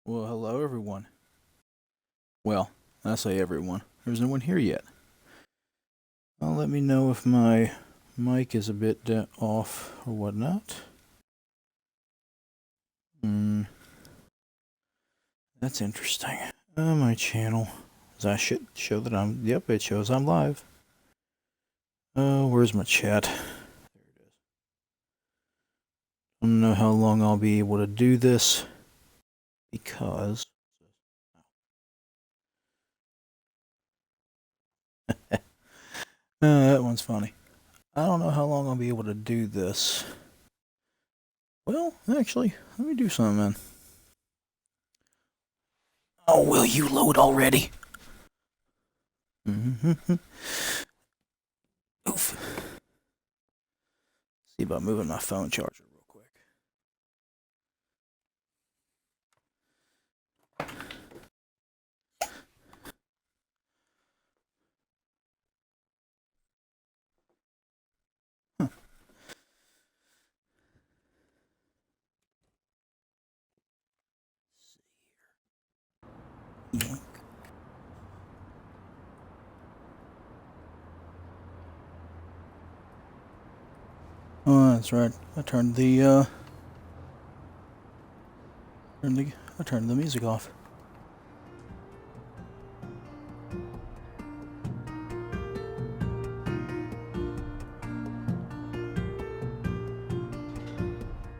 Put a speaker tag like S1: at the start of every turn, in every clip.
S1: Well, hello everyone. Well, I say everyone. There's no one here yet. Let me know if my mic is a bit off or whatnot. That's interesting. My channel. I should show that I'm. Yep, it shows I'm live. Where's my chat? There it is. I don't know how long I'll be able to do this because. That one's funny. I don't know how long I'll be able to do this. Well, actually, let me do something, man. Oh, will you load already? Oof. See about moving my phone charger real quick. Huh. Let's see here. Oh, that's right. I turned the music off.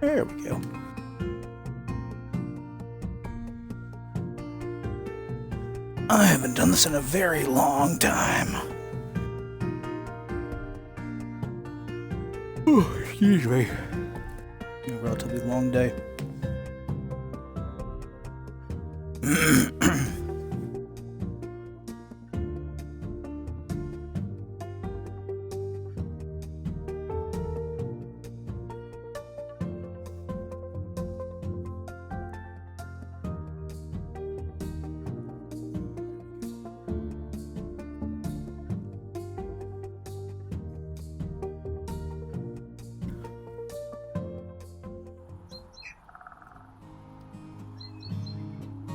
S1: There we go. I haven't done this in a very long time. Oh, excuse me. A relatively long day.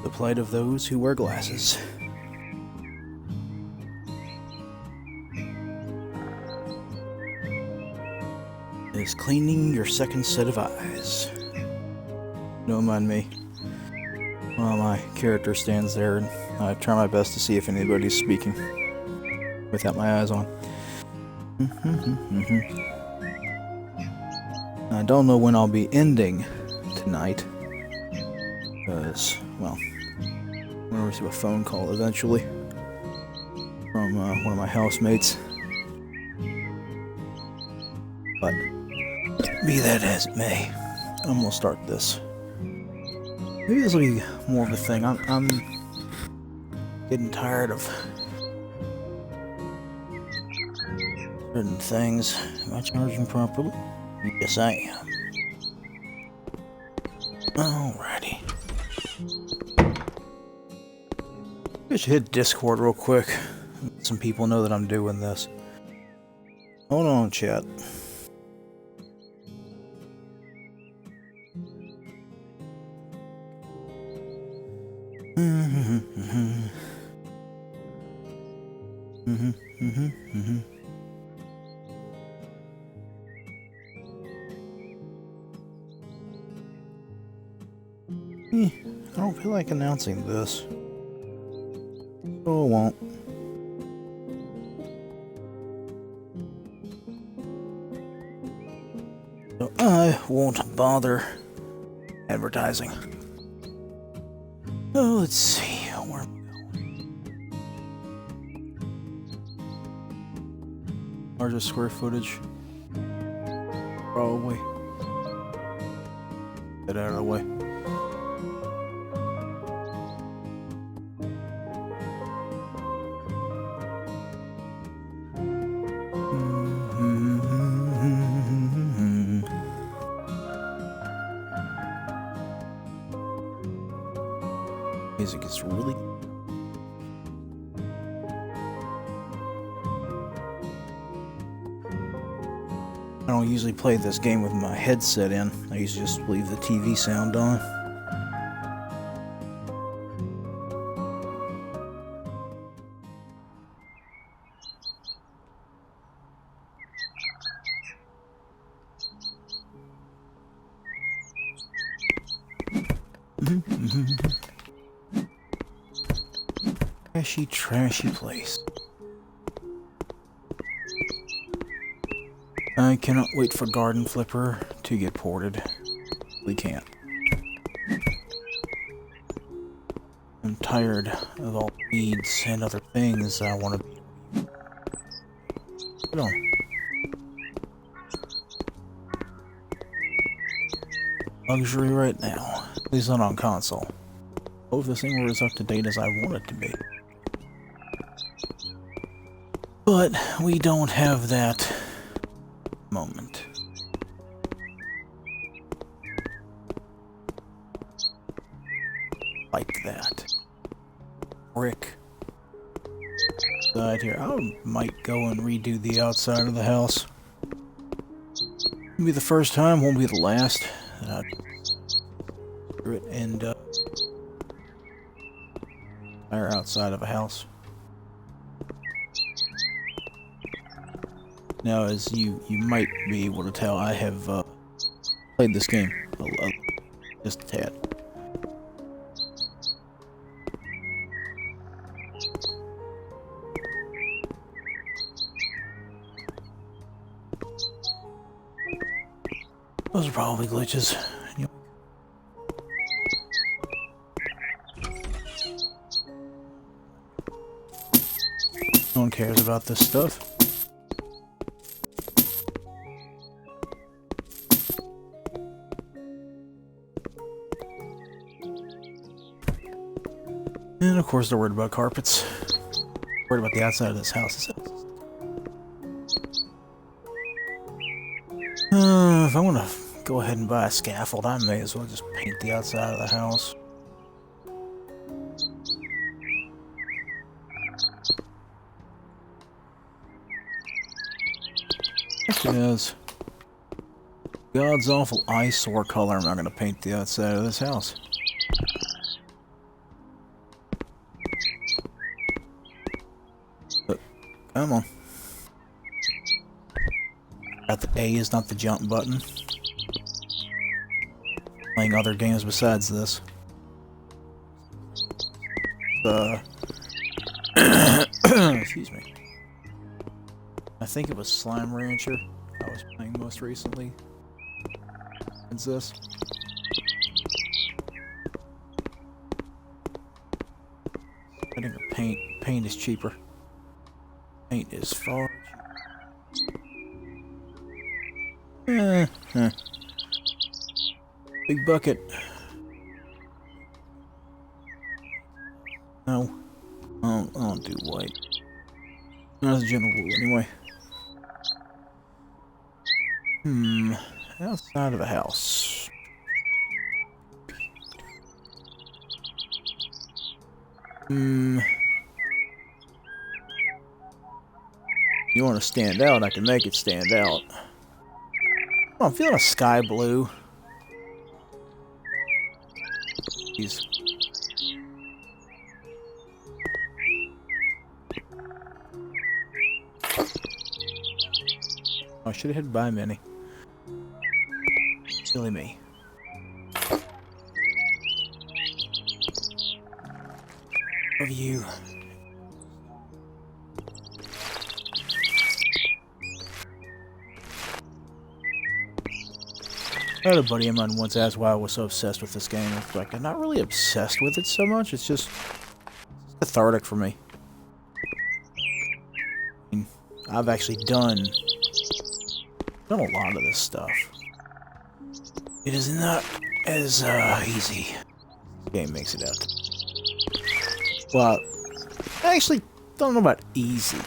S1: The plight of those who wear glasses. Is cleaning your second set of eyes. Don't mind me. While my character stands there and I try my best to see if anybody's speaking without my eyes on. I don't know when I'll be ending tonight. Because, well, I'm going to receive a phone call eventually from one of my housemates. But, be that as it may, I'm going to start this. Maybe this will be more of a thing. I'm getting tired of certain things. Am I charging properly? Yes, I am. Alrighty. I should hit Discord real quick. Let some people know that I'm doing this. Hold on, chat. I don't feel like announcing this. So I won't. So I won't bother advertising. Oh, let's see. Where am I going? Largest square footage? Probably. Get out of the way. Music is really I don't usually play this game with my headset in. I usually just leave the TV sound on. Trashy, trashy place. I cannot wait for Garden Flipper to get ported. We can't. I'm tired of all the weeds and other things I want to be. Put on. Luxury right now. At least not on console. Hope this thing were as up to date as I want it to be. But we don't have that moment. Like that. Brick. Side here. I might go and redo the outside of the house. Won't be the first time, won't be the last. And entire outside of a house. Now, as you might be able to tell, I have played this game just a tad. Those are probably glitches. No one cares about this stuff. And of course they're worried about carpets. Worried about the outside of this house. If I want to go ahead and buy a scaffold, I may as well just paint the outside of the house. Yes. God's awful eyesore color. I'm not going to paint the outside of this house. But, come on. The A is not the jump button. Playing other games besides this. Excuse me. I think it was Slime Rancher I was playing most recently. It's this. I think paint is cheaper. Paint is far cheaper. Big bucket. No. I don't do white. That's a general rule anyway. Outside of the house. You want to stand out, I can make it stand out. Oh, I'm feeling a sky blue. Jeez. I should have hit buy many. Silly me. Love you. I had a buddy of mine once asked why I was so obsessed with this game. It's like, I'm not really obsessed with it so much, it's just cathartic for me. I mean, I've actually done a lot of this stuff. It is not as easy as the game makes it out. Well, I actually don't know about easy. I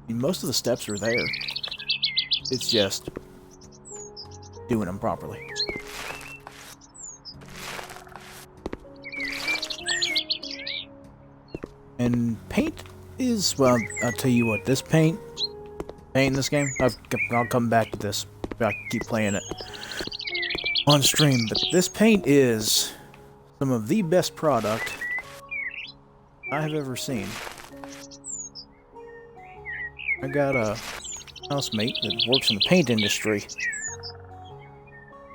S1: mean, most of the steps are there. It's just doing them properly. And paint is, well, I'll tell you what, this paint in this game, I'll come back to this. I keep playing it on stream, but this paint is some of the best product I have ever seen. I got a housemate that works in the paint industry.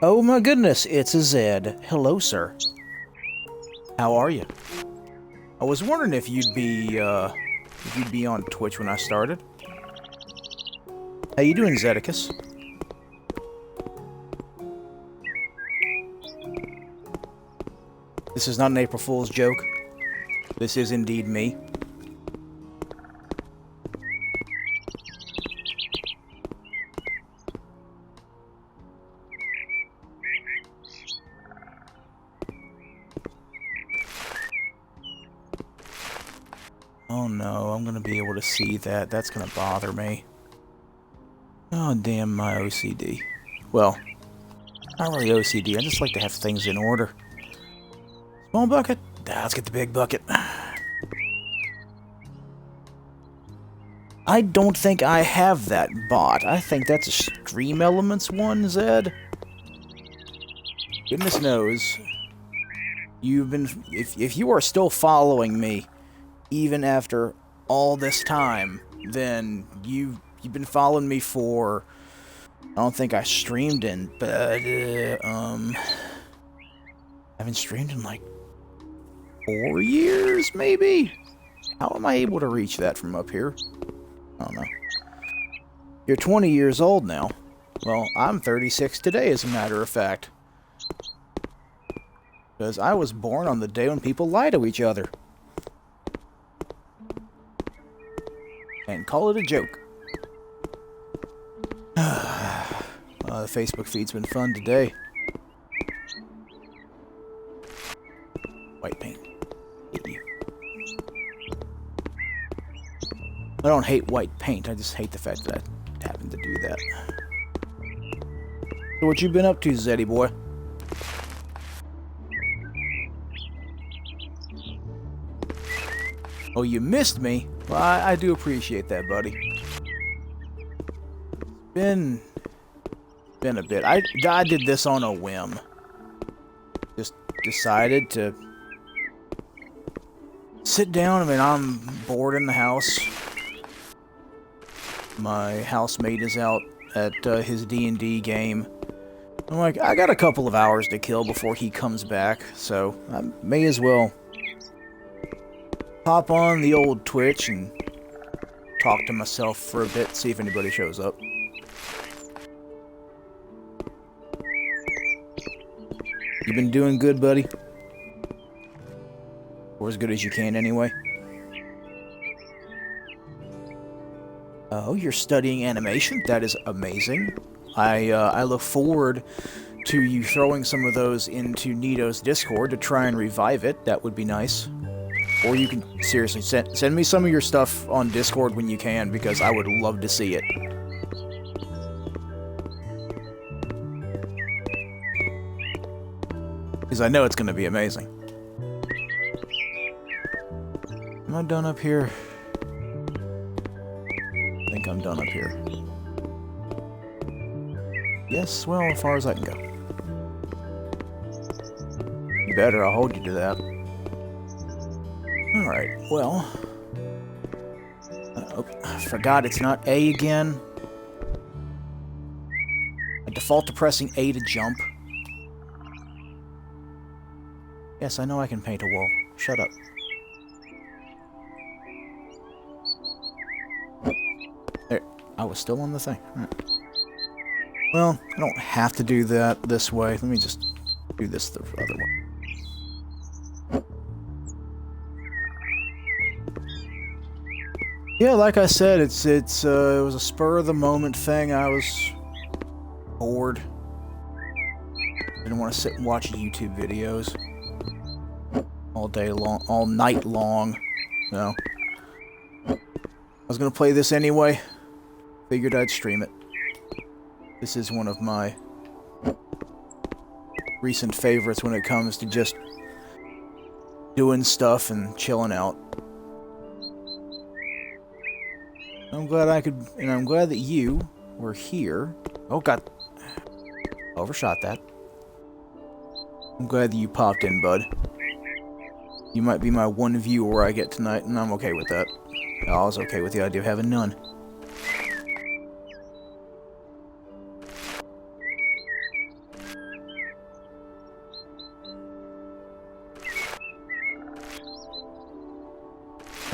S1: Oh my goodness, it's a Zed. Hello, sir. How are you? I was wondering if you'd be on Twitch when I started. How you doing, Zedicus? This is not an April Fool's joke. This is indeed me. Oh no, I'm gonna be able to see that. That's gonna bother me. Oh, damn my OCD. Well, not really OCD. I just like to have things in order. Small bucket? Nah, let's get the big bucket. I don't think I have that bot. I think that's a Stream Elements one, Zed. Goodness knows. You've been... If you are still following me, even after all this time, then you've been following me for... I don't think I streamed in, but... I haven't streamed in like 4 years, maybe? How am I able to reach that from up here? I don't know. You're 20 years old now. Well, I'm 36 today, as a matter of fact. Because I was born on the day when people lie to each other. And call it a joke. The Facebook feed's been fun today. White paint. Hate you. I don't hate white paint, I just hate the fact that I happened to do that. So what you been up to, Zeddy boy? Oh, you missed me? Well, I do appreciate that, buddy. Been a bit. I did this on a whim. Just decided to sit down. I mean, I'm bored in the house. My housemate is out at his D&D game. I'm like, I got a couple of hours to kill before he comes back, so I may as well hop on the old Twitch and talk to myself for a bit, see if anybody shows up. You been doing good, buddy? Or as good as you can, anyway? Oh, you're studying animation? That is amazing. I look forward to you throwing some of those into Nito's Discord to try and revive it. That would be nice. Or you can, seriously, send me some of your stuff on Discord when you can, because I would love to see it. Because I know it's going to be amazing. Am I done up here? I think I'm done up here. Yes, well, as far as I can go. You better, I'll hold you to that. Alright, well... I forgot it's not A again. I default to pressing A to jump. Yes, I know I can paint a wall. Shut up. There, I was still on the thing. Right. Well, I don't have to do that this way. Let me just do this the other way. Yeah, like I said, it was a spur of the moment thing. I was bored. Didn't want to sit and watch YouTube videos all day long, all night long. No. I was gonna play this anyway. Figured I'd stream it. This is one of my recent favorites when it comes to just doing stuff and chilling out. I'm glad I could, and I'm glad that you were here. Oh god, overshot that. I'm glad that you popped in, bud. You might be my one viewer I get tonight, and I'm okay with that. I was okay with the idea of having none.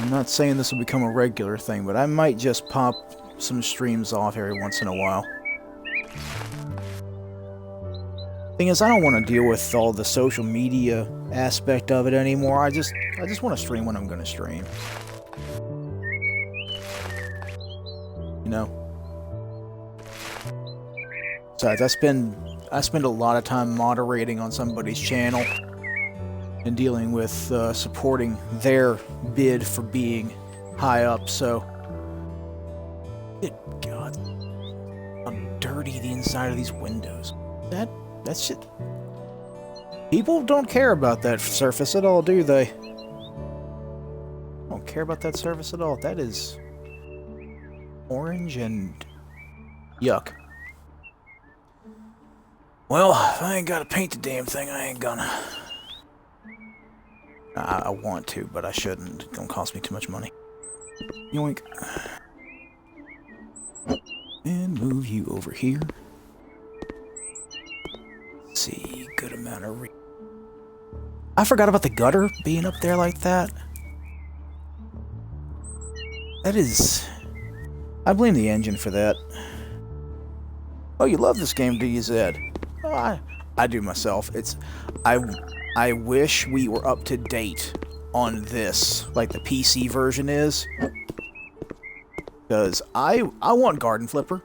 S1: I'm not saying this will become a regular thing, but I might just pop some streams off every once in a while. Thing is, I don't want to deal with all the social media aspect of it anymore. I just want to stream when I'm going to stream. You know? Besides, I spend a lot of time moderating on somebody's channel and dealing with supporting their bid for being high up, so... Good God. How dirty the inside of these windows. That's shit. People don't care about that surface at all, do they? Don't care about that surface at all. That is... orange and... yuck. Well, if I ain't gotta paint the damn thing, I ain't gonna. I want to, but I shouldn't. It don't cost me too much money. Yoink. And move you over here. Let's see, good amount of I forgot about the gutter being up there like that. That is... I blame the engine for that. Oh, you love this game, do you, Zed? Oh, I do myself. I wish we were up to date on this, like the PC version is. Because I want Garden Flipper.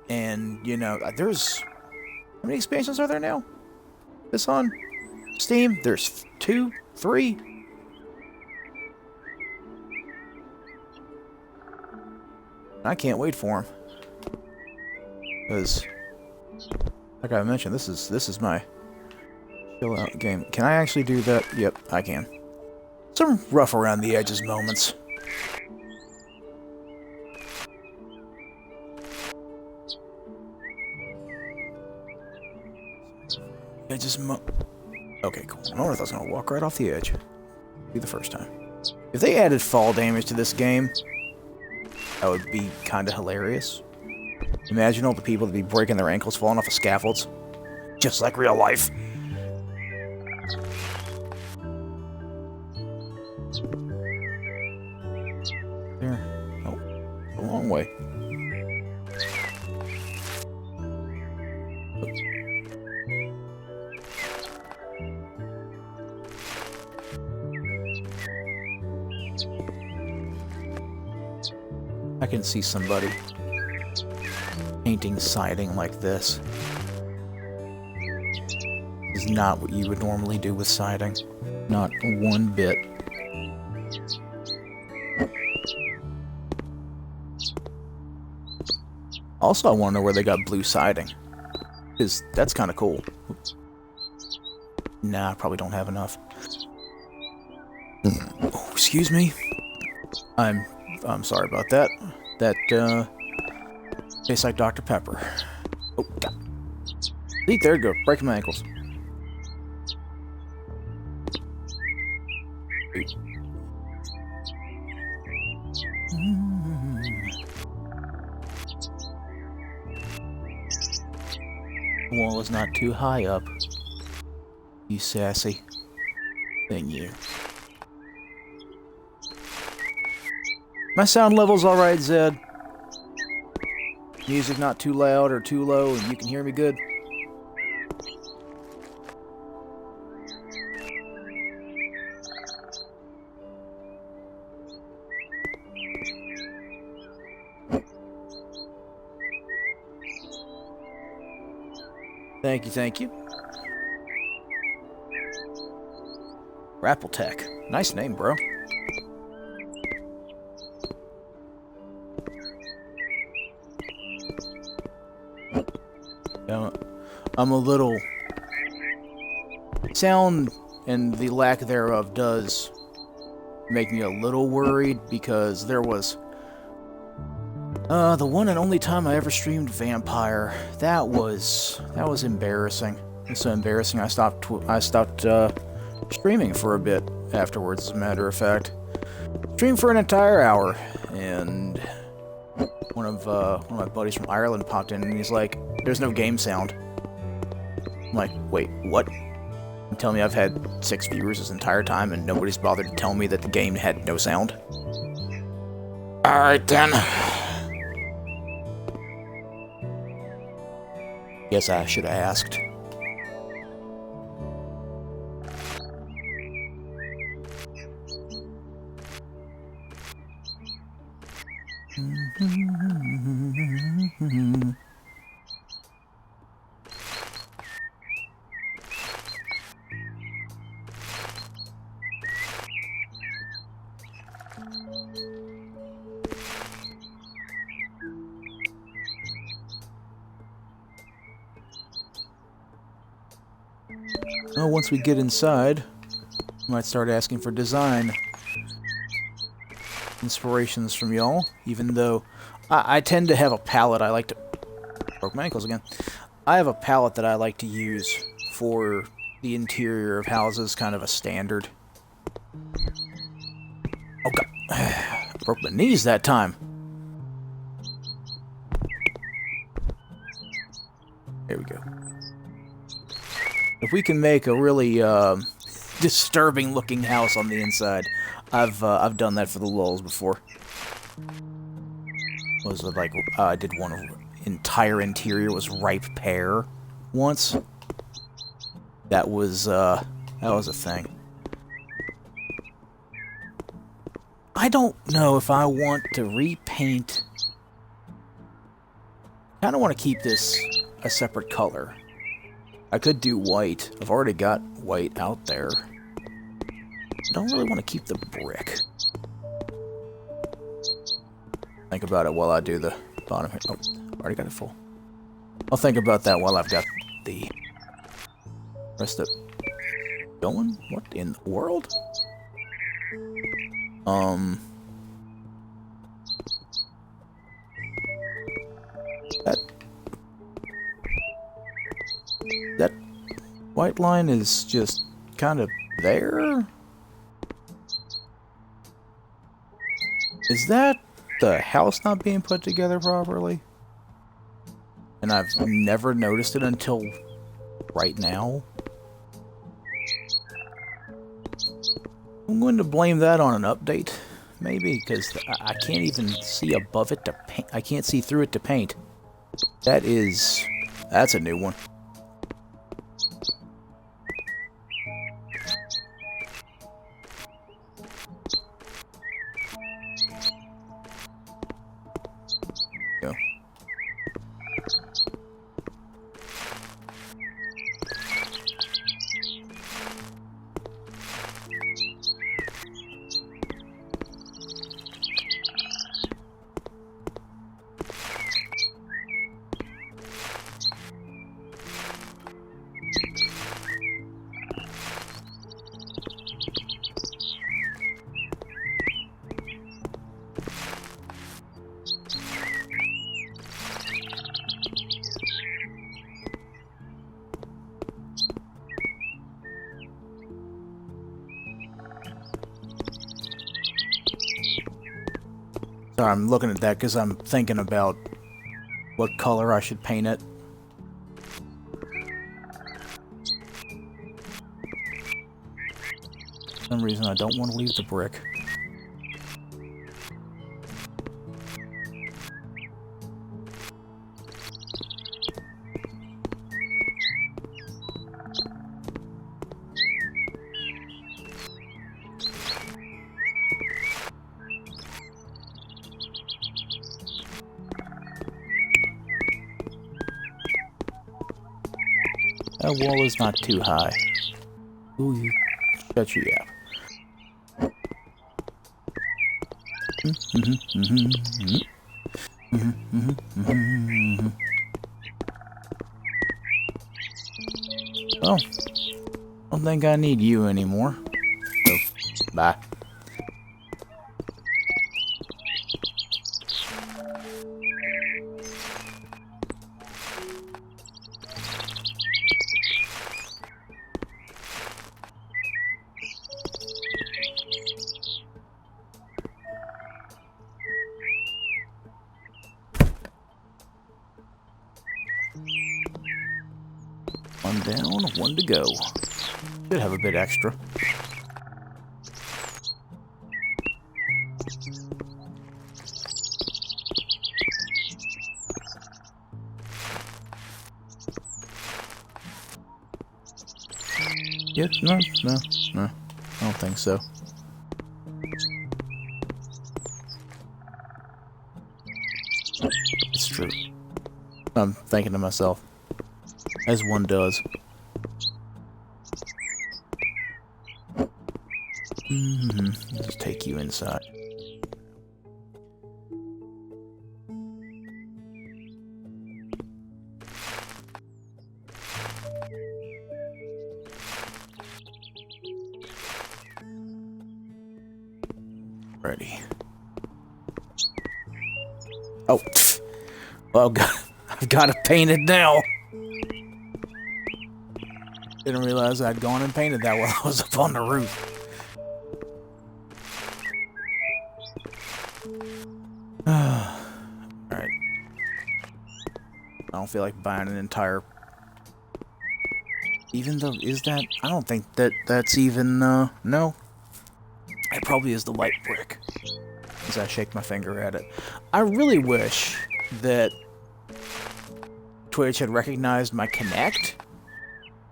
S1: And, you know, there's... How many expansions are there now? This on Steam? There's 2, 3. I can't wait for them. Because, like I mentioned, this is my chill out game. Can I actually do that? Yep, I can. Some rough around the edges moments. Okay, cool. I wonder if I was gonna walk right off the edge. Be the first time. If they added fall damage to this game, that would be kind of hilarious. Imagine all the people that be breaking their ankles falling off of scaffolds. Just like real life. There. Oh, a long way. I can see somebody painting siding like this. This is not what you would normally do with siding. Not one bit. Also, I want to know where they got blue siding. Because that's kind of cool. Oops. Nah, I probably don't have enough. Oh, excuse me. I'm sorry about that. That, tastes like Dr. Pepper. Oh, God. See, there you go. Breaking my ankles. The wall is not too high up. You sassy. Thank you. My sound level's alright, Zed. Music not too loud or too low, and you can hear me good. Thank you, thank you. Rappletech. Nice name, bro. I'm a little... Sound and the lack thereof does make me a little worried, because there was... the one and only time I ever streamed Vampire. That was embarrassing. It's so embarrassing I stopped streaming for a bit afterwards, as a matter of fact. Streamed for an entire hour, and one of my buddies from Ireland popped in, and he's like, "There's no game sound." I'm like, wait, what? You tell me I've had 6 viewers this entire time and nobody's bothered to tell me that the game had no sound? Alright then. Guess I should have asked. Well, once we get inside, we might start asking for design inspirations from y'all, even though I tend to have a palette I like to... Broke my ankles again. I have a palette that I like to use for the interior of houses, kind of a standard. Oh god. Broke my knees that time. There we go. If we can make a really disturbing looking house on the inside, I've done that for the lulz before. Was it like I did one entire interior was ripe pear once. That was a thing. I don't know if I want to repaint. I kind of want to keep this a separate color. I could do white. I've already got white out there. I don't really want to keep the brick. Think about it while I do the bottom here. Oh, already got it full. I'll think about that while I've got the rest of it going. What in the world? That white line is just kind of there? Is that the house not being put together properly? And I've never noticed it until right now. I'm going to blame that on an update, maybe, because I can't even see above it to paint. I can't see through it to paint. That's a new one. Go. Sorry, I'm looking at that because I'm thinking about what color I should paint it. For some reason I don't want to leave the brick. That wall is not too high. Ooh, you shut your yap. Well, I don't think I need you anymore. So, bye. One down, one to go. Should have a bit extra. Yeah, no. I don't think so. It's true. I'm thinking to myself, as one does. Let's take you inside. Ready. Oh, well, I've got it painted now. Didn't realize I'd gone and painted that while I was up on the roof. Alright. I don't feel like buying an entire... Even though, is that... I don't think that's even, no. It probably is the light brick. As I shake my finger at it. I really wish that Twitch had recognized my Kinect,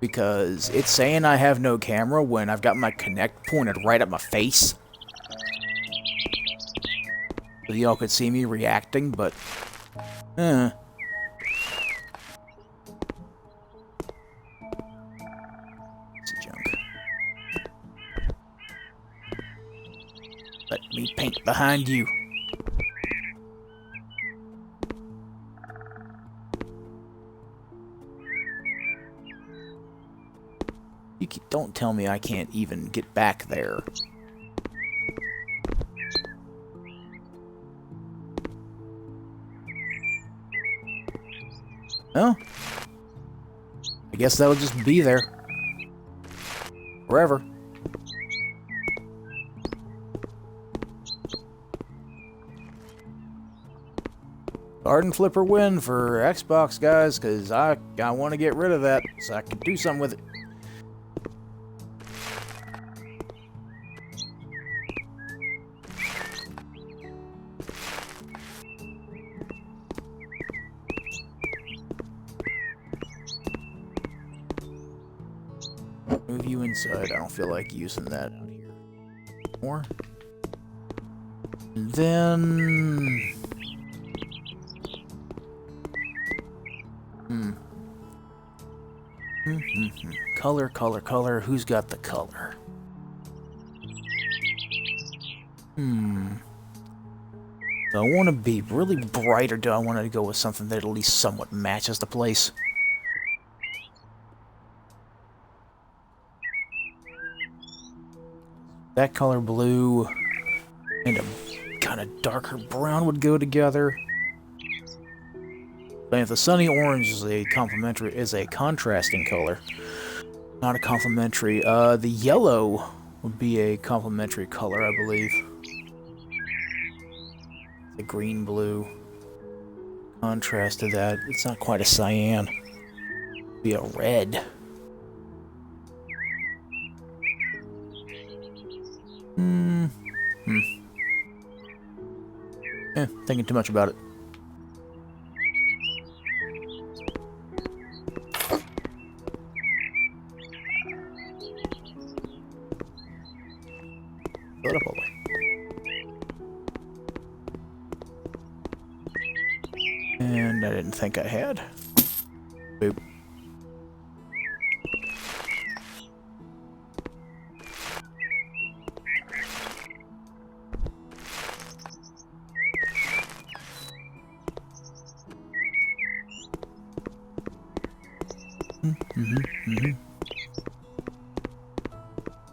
S1: because it's saying I have no camera when I've got my Kinect pointed right at my face. So y'all could see me reacting, but... It's junk. Let me paint behind you. Don't tell me I can't even get back there. Well, I guess that'll just be there. Forever. Garden flipper win for Xbox, guys, because I want to get rid of that so I can do something with it. Move you inside. I don't feel like using that out here more. And then... Color. Who's got the color? Do I want to be really bright, or do I want to go with something that at least somewhat matches the place? That color blue and a kind of darker brown would go together. But if the sunny orange is a contrasting color, not a complementary. The yellow would be a complementary color, I believe. The green blue contrast to that. It's not quite a cyan. It'd be a red. Thinking too much about it. Fill it up all the way. And I didn't think I had. Boop.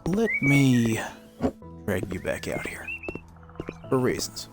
S1: Let me drag you back out here. For reasons.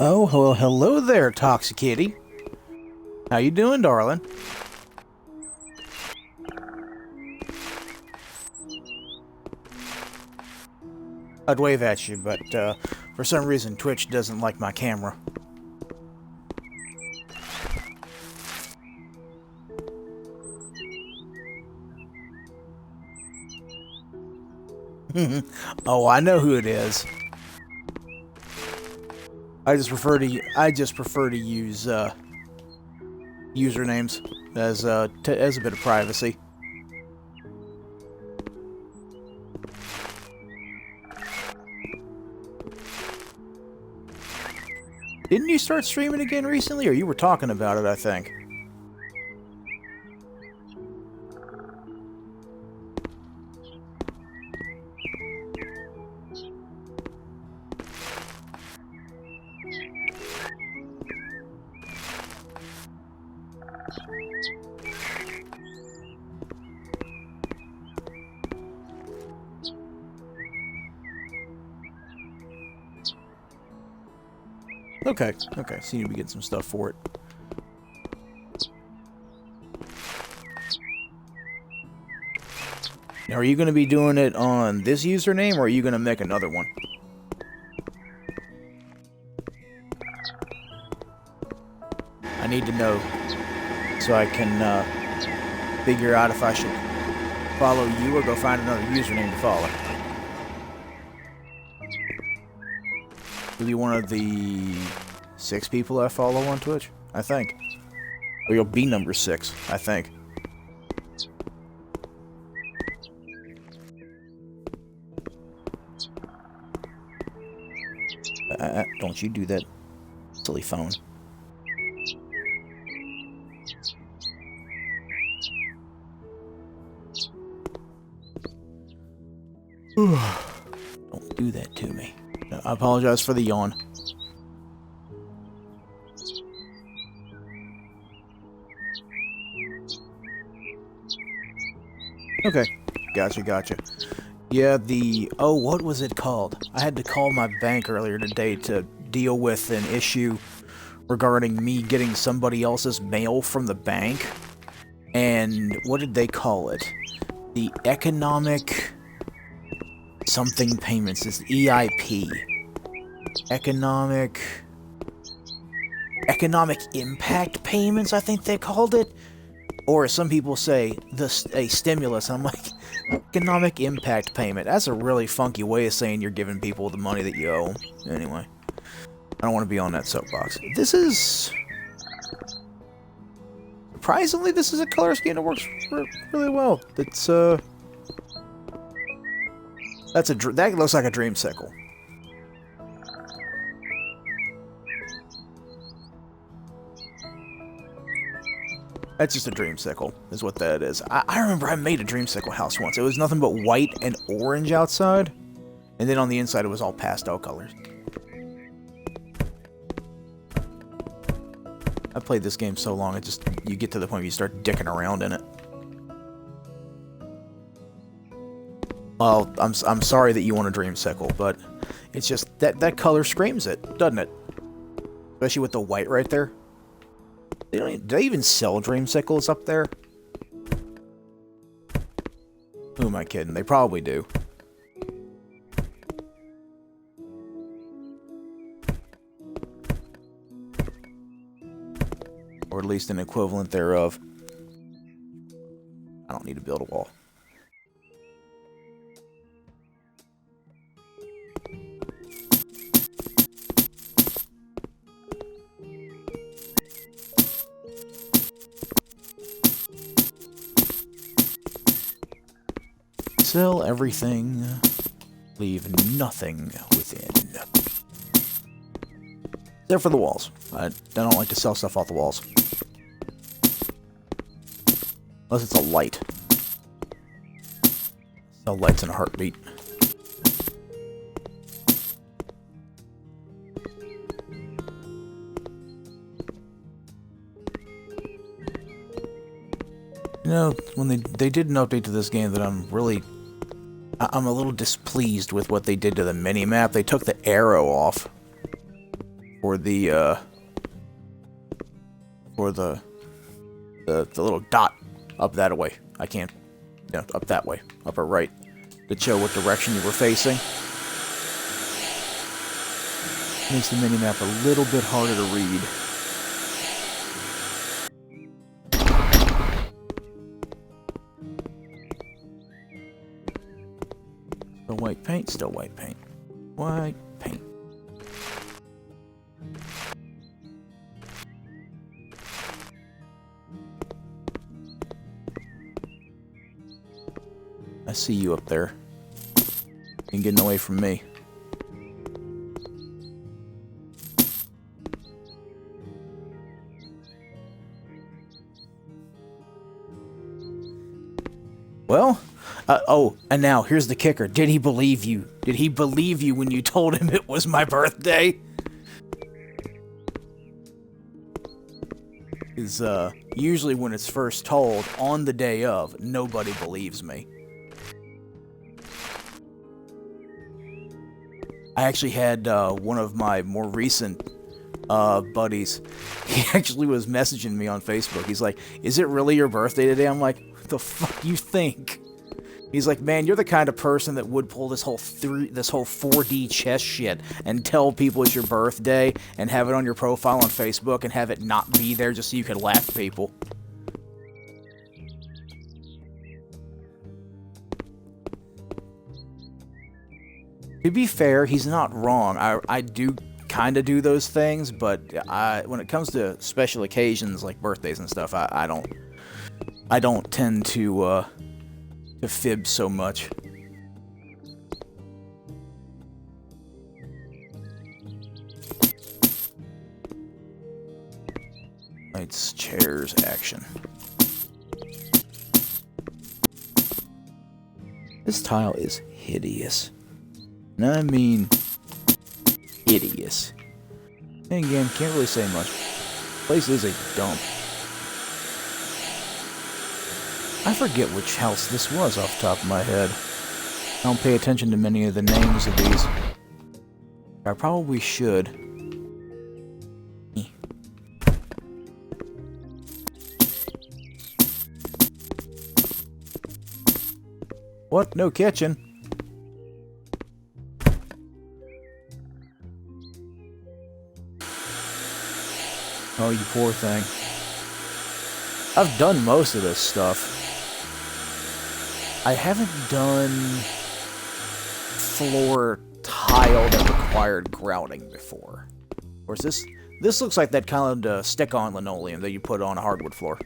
S1: Oh, well, hello there, Toxicitty. How you doing, darling? I'd wave at you, but for some reason Twitch doesn't like my camera. Oh, I know who it is. I just prefer to use usernames as a bit of privacy. Didn't you start streaming again recently, or you were talking about it, I think? Okay, okay, so you need to get some stuff for it. Now, are you going to be doing it on this username, or are you going to make another one? I need to know, so I can figure out if I should follow you or go find another username to follow. You'll be one of the 6 people I follow on Twitch, I think. Or you'll be number 6, I think. Don't you do that, silly phone. Don't do that to me. I apologize for the yawn. Okay, gotcha. Yeah, oh, what was it called? I had to call my bank earlier today to deal with an issue regarding me getting somebody else's mail from the bank. And what did they call it? The economic something payments. It's EIP. Economic impact payments, I think they called it. Or as some people say, a stimulus. I'm like, economic impact payment. That's a really funky way of saying you're giving people the money that you owe. Anyway, I don't want to be on that soapbox. This is... Surprisingly, this is a color scheme that works really well. It's, that looks like a dreamsicle. That's just a dreamsicle, is what that is. I remember I made a dreamsicle house once. It was nothing but white and orange outside, and then on the inside it was all pastel colors. I played this game so long, you get to the point where you start dicking around in it. Well, I'm sorry that you want a dreamsicle, but it's just that color screams it, doesn't it? Especially with the white right there. Do they even sell dreamsicles up there? Who am I kidding? They probably do. Or at least an equivalent thereof. I don't need to build a wall. Sell everything, leave nothing within. Except for the walls. I don't like to sell stuff off the walls. Unless it's a light. Sell lights in a heartbeat. You know, when they did an update to this game that I'm a little displeased with what they did to the mini-map. They took the arrow off. for the little dot up that way. I can't, up that way, upper right, to show what direction you were facing. Makes the minimap a little bit harder to read. Still white paint, still white paint. White paint. I see you up there. You're getting away from me. Well, oh, and now here's the kicker. Did he believe you? Did he believe you when you told him it was my birthday? Because usually when it's first told, on the day of, nobody believes me. I actually had one of my more recent buddies. He actually was messaging me on Facebook. He's like, "Is it really your birthday today?" I'm like, "What the fuck you think?" He's like, "Man, you're the kind of person that would pull this whole 4D chess shit and tell people it's your birthday and have it on your profile on Facebook and have it not be there just so you could laugh at people." To be fair, he's not wrong. I do kind of do those things, but when it comes to special occasions like birthdays and stuff, I don't tend to fib so much. Lights, chairs, action. This tile is hideous. And I mean hideous. And again, can't really say much. Place is a dump. I forget which house this was off the top of my head. I don't pay attention to many of the names of these. I probably should. What? No kitchen? Oh, you poor thing. I've done most of this stuff. I haven't done floor tile that required grouting before. Of course, this looks like that kind of stick-on linoleum that you put on a hardwood floor.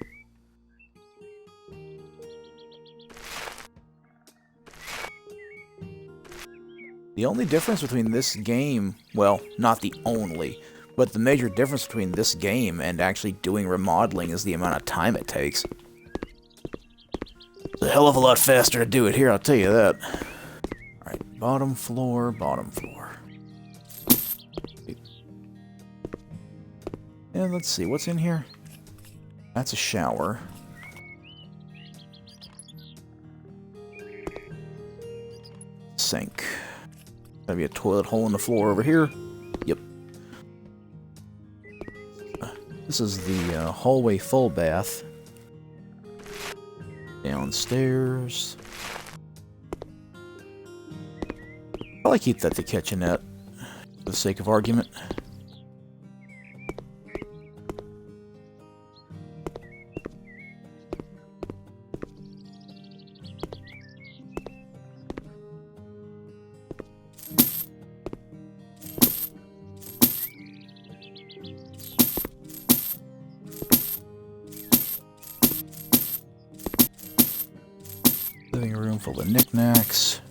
S1: The only difference between this game, well, not the only, but the major difference between this game and actually doing remodeling is the amount of time it takes. It's a hell of a lot faster to do it here, I'll tell you that. Alright, bottom floor, bottom floor. And let's see, what's in here? That's a shower. Sink. Gotta be a toilet hole in the floor over here. Yep. This is the hallway full bath. Downstairs. Probably keep that the kitchenette, for the sake of argument. Living room full of knickknacks.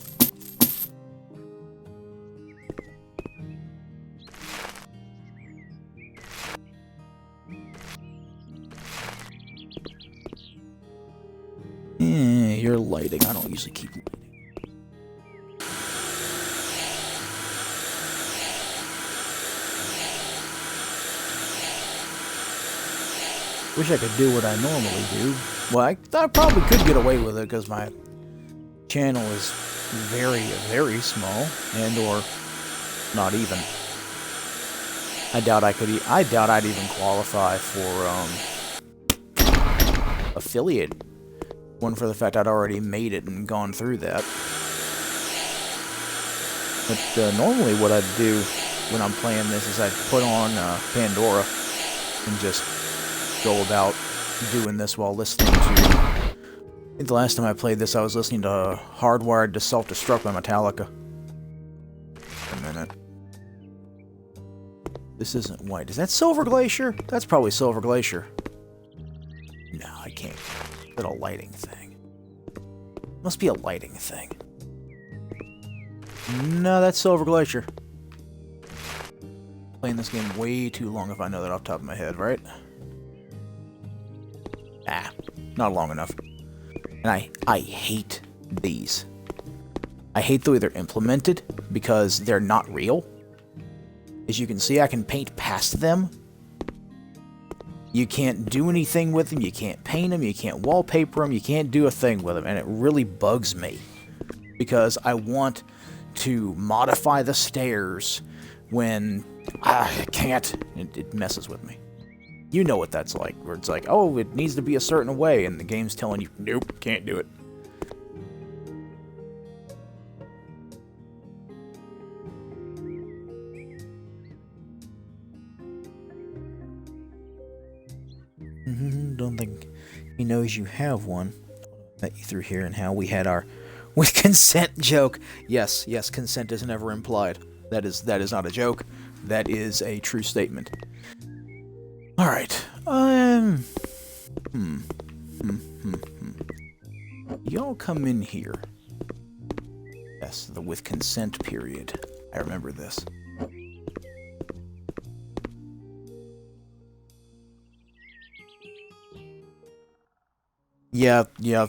S1: You're lighting. I don't usually keep lighting. Wish I could do what I normally do. Well, I probably could get away with it because my channel is very, very small and or not even. I doubt I'd even qualify for affiliate. One for the fact I'd already made it and gone through that. But normally what I'd do when I'm playing this is I'd put on Pandora and just go about doing this while listening to... I think the last time I played this I was listening to Hardwired to Self-Destruct by Metallica. A minute. This isn't white. Is that Silver Glacier? That's probably Silver Glacier. No, I can't. Is that a lighting thing? Must be a lighting thing. No, that's Silver Glacier. Playing this game way too long if I know that off the top of my head, right? Ah, not long enough. And I hate these. I hate the way they're implemented because they're not real. As you can see, I can paint past them. You can't do anything with them, you can't paint them, you can't wallpaper them, you can't do a thing with them, and it really bugs me. Because I want to modify the stairs when I can't. It messes with me. You know what that's like, where it's like, oh, it needs to be a certain way, and the game's telling you, nope, can't do it. Don't think he knows you have one. Met you through here and how we had our with consent joke. Yes, consent is never implied. That is not a joke. That is a true statement. All right. Y'all come in here. Yes, the with consent period. I remember this. Yeah, no,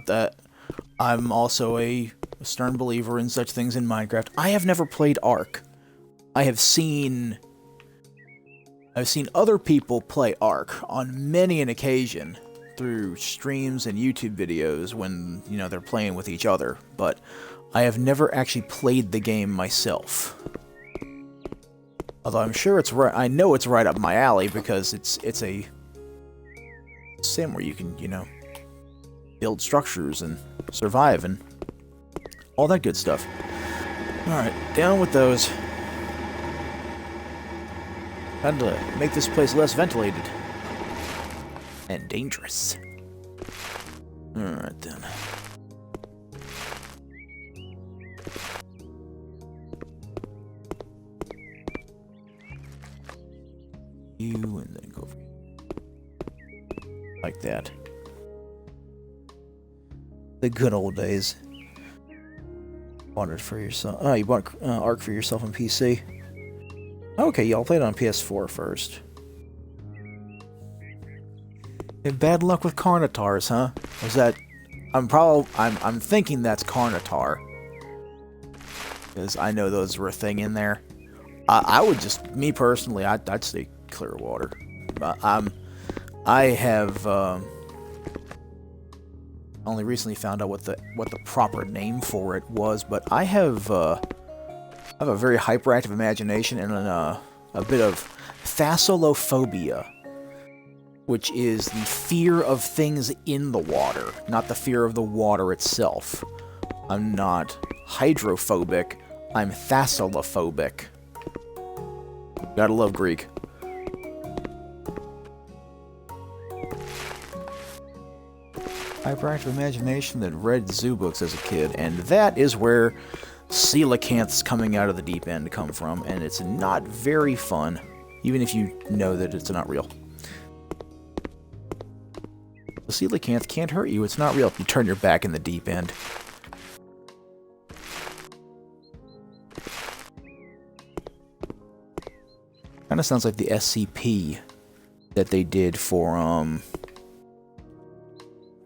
S1: that... I'm also a stern believer in such things in Minecraft. I have never played Ark. I've seen other people play Ark on many an occasion through streams and YouTube videos when, you know, they're playing with each other, but I have never actually played the game myself. Although I'm sure it's right, I know it's right up my alley because it's a sim where you can, you know, build structures and survive and all that good stuff. Alright, down with those. Time to make this place less ventilated. And dangerous. Alright then. You and then go for like that. The good old days. Bought it for yourself. Oh, you bought Ark for yourself on PC. Okay, y'all played on PS4 first. And bad luck with Carnotars, huh? Was that? I'm thinking that's Carnotar. Because I know those were a thing in there. I would just, me personally, I'd stay Clearwater. I have only recently found out what the proper name for it was, but I have a very hyperactive imagination and a bit of thasselophobia, which is the fear of things in the water, not the fear of the water itself. I'm not hydrophobic, I'm thasselophobic. Gotta love Greek. Hyperactive imagination that read zoo books as a kid, and that is where coelacanths coming out of the deep end come from, and it's not very fun, even if you know that it's not real. The coelacanth can't hurt you, it's not real if you turn your back in the deep end. Kinda sounds like the SCP that they did for,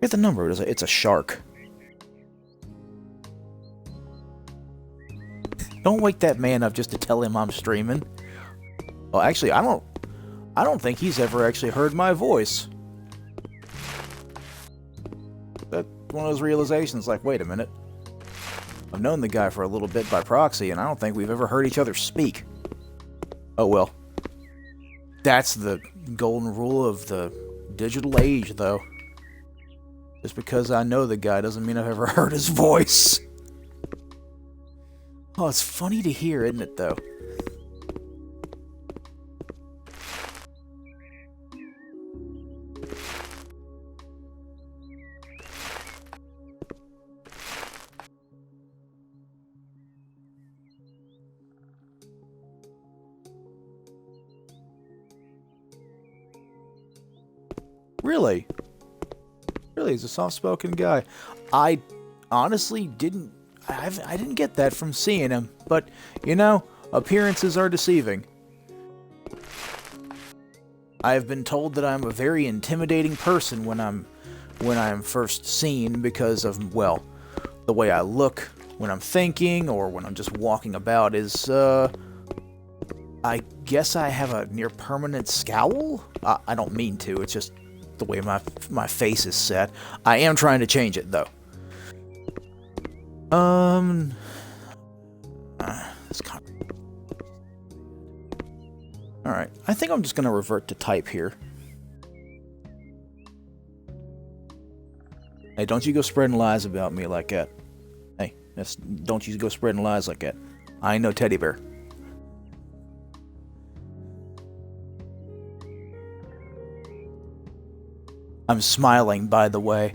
S1: get the number, it's a shark. Don't wake that man up just to tell him I'm streaming. Well, actually, I don't think he's ever actually heard my voice. That's one of those realizations, like, wait a minute. I've known the guy for a little bit by proxy, and I don't think we've ever heard each other speak. Oh well. That's the golden rule of the digital age, though. Just because I know the guy doesn't mean I've ever heard his voice. Oh, it's funny to hear, isn't it, though? Really? Really, he's a soft-spoken guy. I honestly didn't... I didn't get that from seeing him. But, you know, appearances are deceiving. I've been told that I'm a very intimidating person when I'm first seen because of, well, the way I look when I'm thinking or when I'm just walking about is, I guess I have a near-permanent scowl? I don't mean to, it's just the way my face is set. I am trying to change it, though. Alright, I think I'm just gonna revert to type here. Hey, don't you go spreading lies about me like that. Hey, don't you go spreading lies like that. I ain't no teddy bear. I'm smiling, by the way.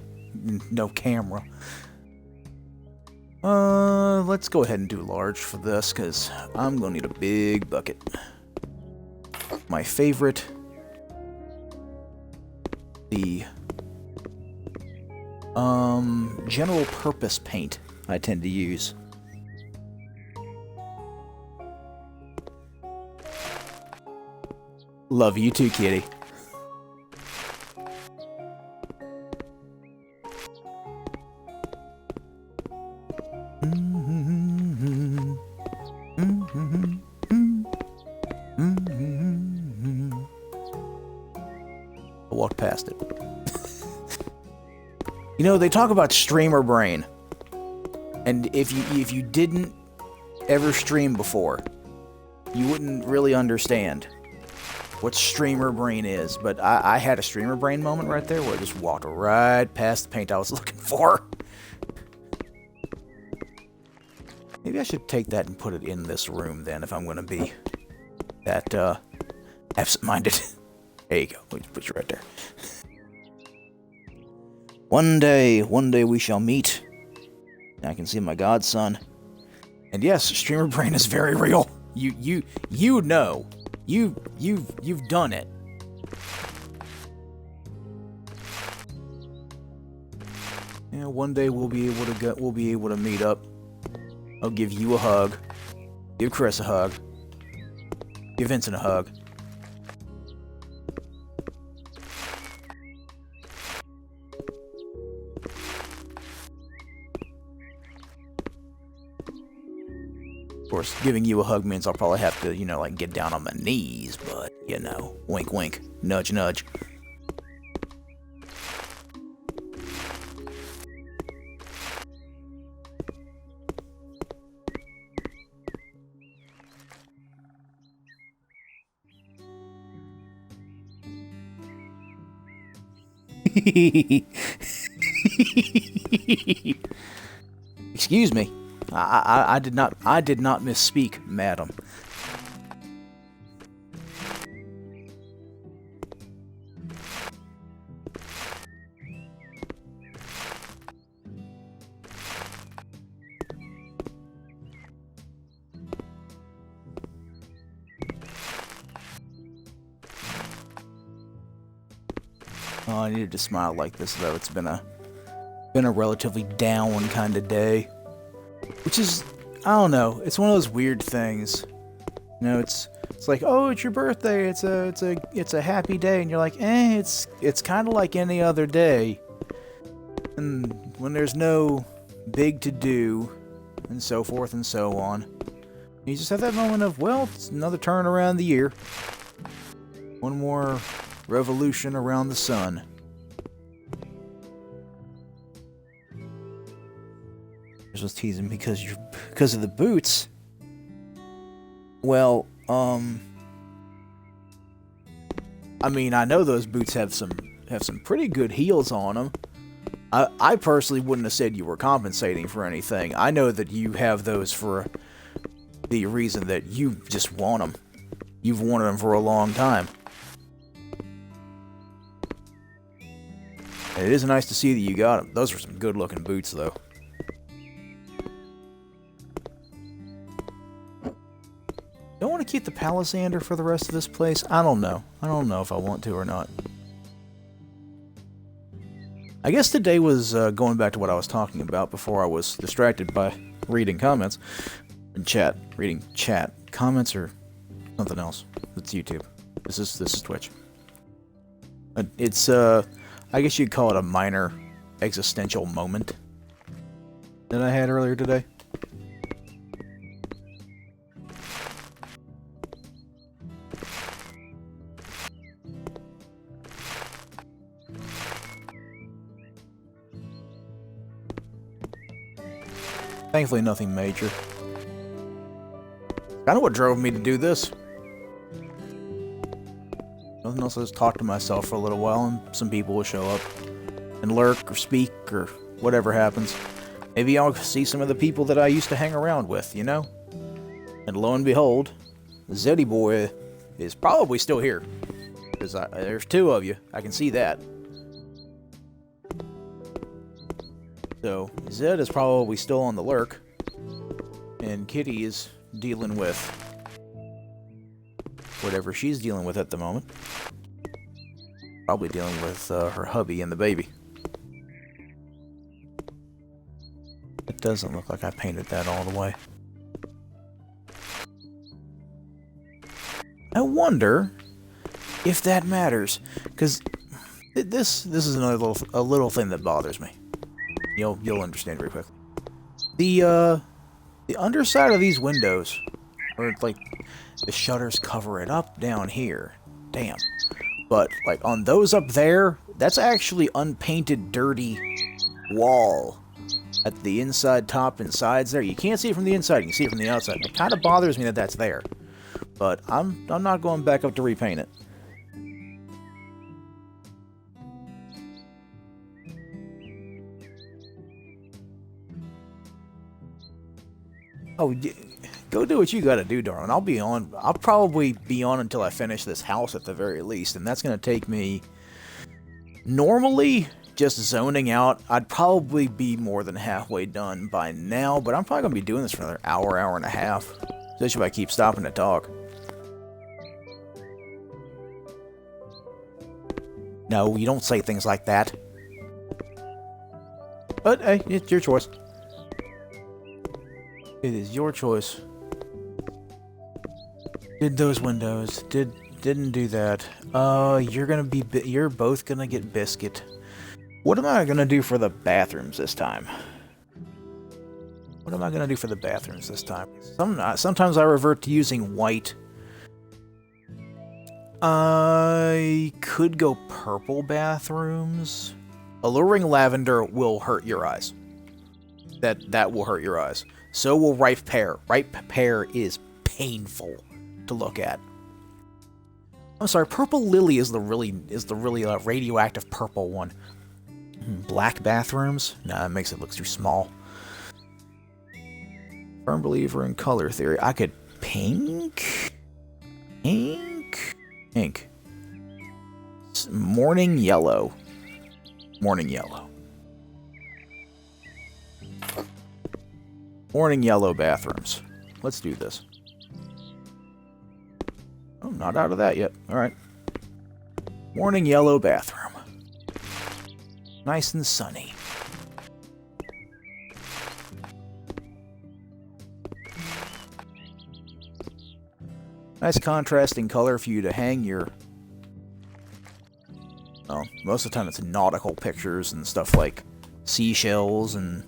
S1: No camera. Let's go ahead and do large for this, because I'm going to need a big bucket. My favorite. The general purpose paint I tend to use. Love you too, kitty. I walked past it. You know, they talk about streamer brain. And if you didn't ever stream before, you wouldn't really understand what streamer brain is. But I had a streamer brain moment right there where I just walked right past the paint I was looking for. Maybe I should take that and put it in this room then if I'm going to be that absent-minded. There you go. Let me put you right there. One day we shall meet. I can see my godson. And yes, streamer brain is very real. You know. You've done it. Yeah, one day we'll be able to meet up. I'll give you a hug. Give Chris a hug. Give Vincent a hug. Of course, giving you a hug means I'll probably have to, you know, like get down on my knees, but, you know, wink wink, nudge nudge. Excuse me. I did not misspeak, madam. Oh, I needed to smile like this though. It's been a relatively down kind of day. Which is, I don't know, it's one of those weird things. You know, it's like, oh, it's your birthday, it's a happy day, and you're like, it's kind of like any other day. And when there's no big to do, and so forth and so on, you just have that moment of, well, it's another turn around the year. One more revolution around the sun. I was teasing because of the boots. Well, I mean, I know those boots have some pretty good heels on them. I personally wouldn't have said you were compensating for anything. I know that you have those for the reason that you just want them. You've wanted them for a long time. And it is nice to see that you got them. Those are some good-looking boots, though. Don't want to keep the palisander for the rest of this place? I don't know. I don't know if I want to or not. I guess today was going back to what I was talking about before I was distracted by reading comments. And chat. Reading chat. Comments or something else. It's YouTube. This is Twitch. It's, I guess you'd call it a minor existential moment that I had earlier today. Thankfully, nothing major. Kind of what drove me to do this. Nothing else. I just talk to myself for a little while, and some people will show up and lurk or speak or whatever happens. Maybe I'll see some of the people that I used to hang around with, you know? And lo and behold, Zeddy Boy is probably still here. Because there's two of you. I can see that. So, Zed is probably still on the lurk, and Kitty is dealing with whatever she's dealing with at the moment. Probably dealing with her hubby and the baby. It doesn't look like I painted that all the way. I wonder if that matters, because this is another little thing that bothers me. You'll understand very quickly. The underside of these windows, or like the shutters cover it up down here. Damn. But like on those up there, that's actually unpainted, dirty wall at the inside, top, and sides there. You can't see it from the inside. You can see it from the outside. It kind of bothers me that that's there. But I'm not going back up to repaint it. Oh, go do what you gotta do, darling. I'll probably be on until I finish this house at the very least, and that's gonna take me... Normally, just zoning out, I'd probably be more than halfway done by now, but I'm probably gonna be doing this for another hour and a half. Especially if I keep stopping to talk. No, you don't say things like that. But, hey, it's your choice. It is your choice. Did those windows. Didn't do that. You're both gonna get biscuit. What am I gonna do for the bathrooms this time? What am I gonna do for the bathrooms this time? Sometimes I revert to using white. I could go purple bathrooms. Alluring lavender will hurt your eyes. That will hurt your eyes. So will ripe pear. Ripe pear is painful to look at. I'm sorry, purple lily is the really radioactive purple one. Black bathrooms? Nah, that makes it look too small. Firm believer in color theory. I could pink. Morning yellow. Morning yellow. Morning yellow bathrooms. Let's do this. Oh, not out of that yet. Alright. Morning yellow bathroom. Nice and sunny. Nice contrasting color for you to hang your... Well, most of the time it's nautical pictures and stuff like seashells and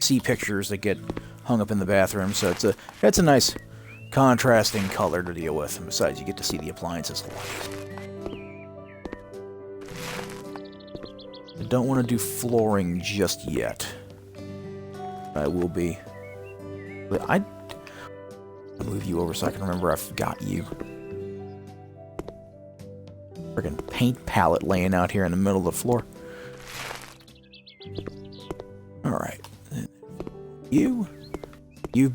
S1: sea pictures that get hung up in the bathroom, so it's a nice contrasting color to deal with, and besides you get to see the appliances light. I don't want to do flooring just yet. I will be. I'll move you over so I can remember I've got you. Freaking paint palette laying out here in the middle of the floor. Alright. You've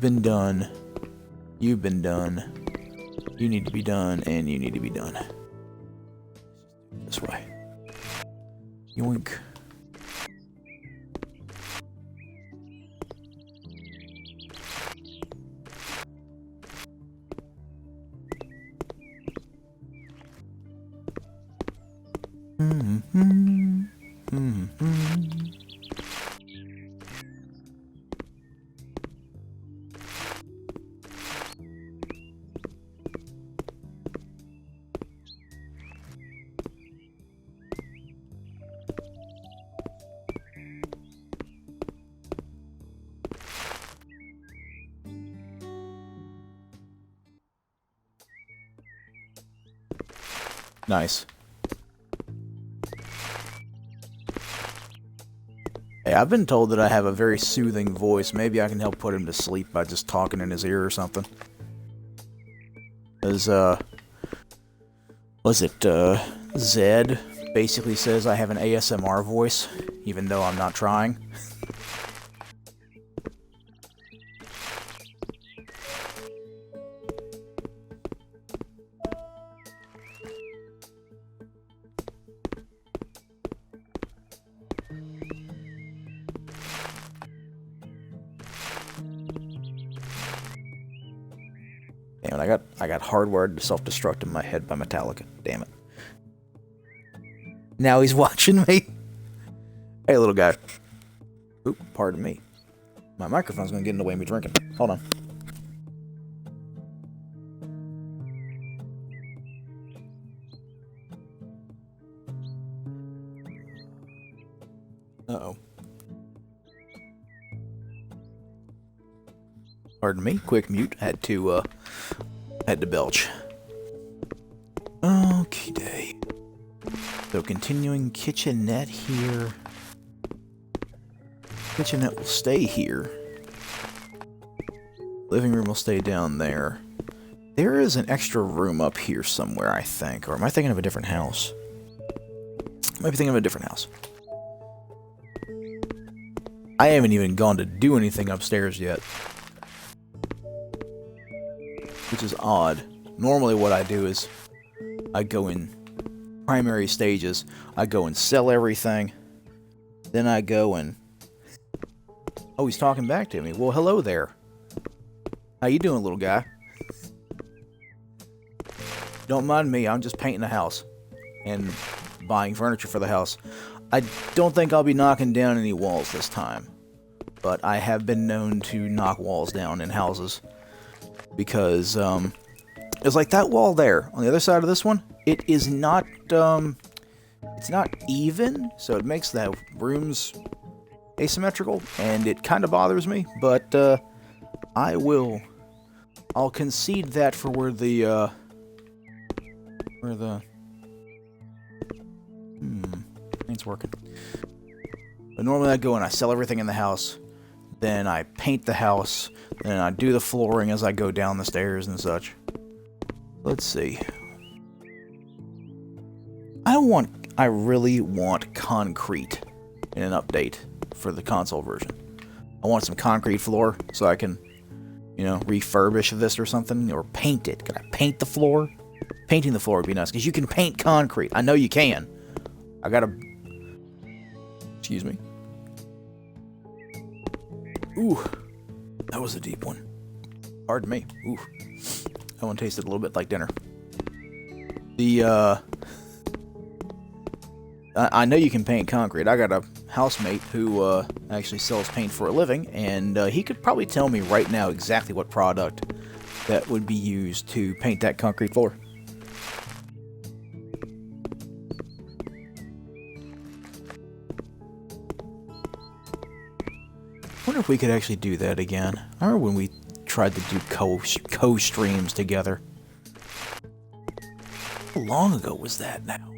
S1: been done. You've been done. You need to be done, and you need to be done. This way. Yoink. Nice. Hey, I've been told that I have a very soothing voice. Maybe I can help put him to sleep by just talking in his ear or something. As, was it, Zed basically says I have an ASMR voice, even though I'm not trying. Damn it, I got hardwired to self-destruct in my head by Metallica. Damn it. Now he's watching me. Hey, little guy. Oop, pardon me. My microphone's gonna get in the way of me drinking. Hold on. Uh-oh. Pardon me, quick mute. Had to belch. Okay. So continuing kitchenette here. Kitchenette will stay here. Living room will stay down there. There is an extra room up here somewhere, I think. Or am I thinking of a different house? I might be thinking of a different house. I haven't even gone to do anything upstairs yet. Which is odd. Normally what I do is I go in primary stages. I go and sell everything. Then I go and... Oh, he's talking back to me. Well, hello there. How you doing, little guy? Don't mind me. I'm just painting the house. And buying furniture for the house. I don't think I'll be knocking down any walls this time. But I have been known to knock walls down in houses. Because, it's like that wall there, on the other side of this one, it is not, it's not even, so it makes the rooms asymmetrical, and it kind of bothers me, but, I'll concede that for where the, it's working. But normally I go and I sell everything in the house, then I paint the house, then I do the flooring as I go down the stairs and such. Let's see. I really want concrete in an update for the console version. I want some concrete floor so I can, you know, refurbish this or something, or paint it. Can I paint the floor? Painting the floor would be nice, because you can paint concrete. I know you can. I gotta... Excuse me. Ooh, that was a deep one. Pardon me. Ooh, that one tasted a little bit like dinner. I know you can paint concrete. I got a housemate who actually sells paint for a living, and he could probably tell me right now exactly what product that would be used to paint that concrete floor. I wonder if we could actually do that again. I remember when we tried to do co-streams together. How long ago was that now?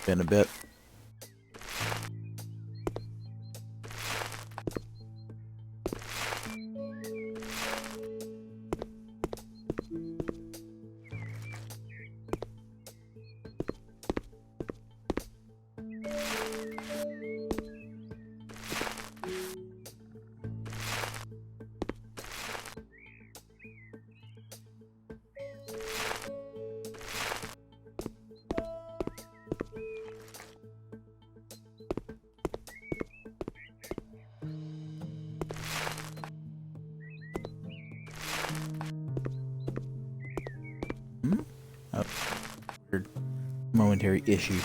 S1: Been a bit. momentary issue.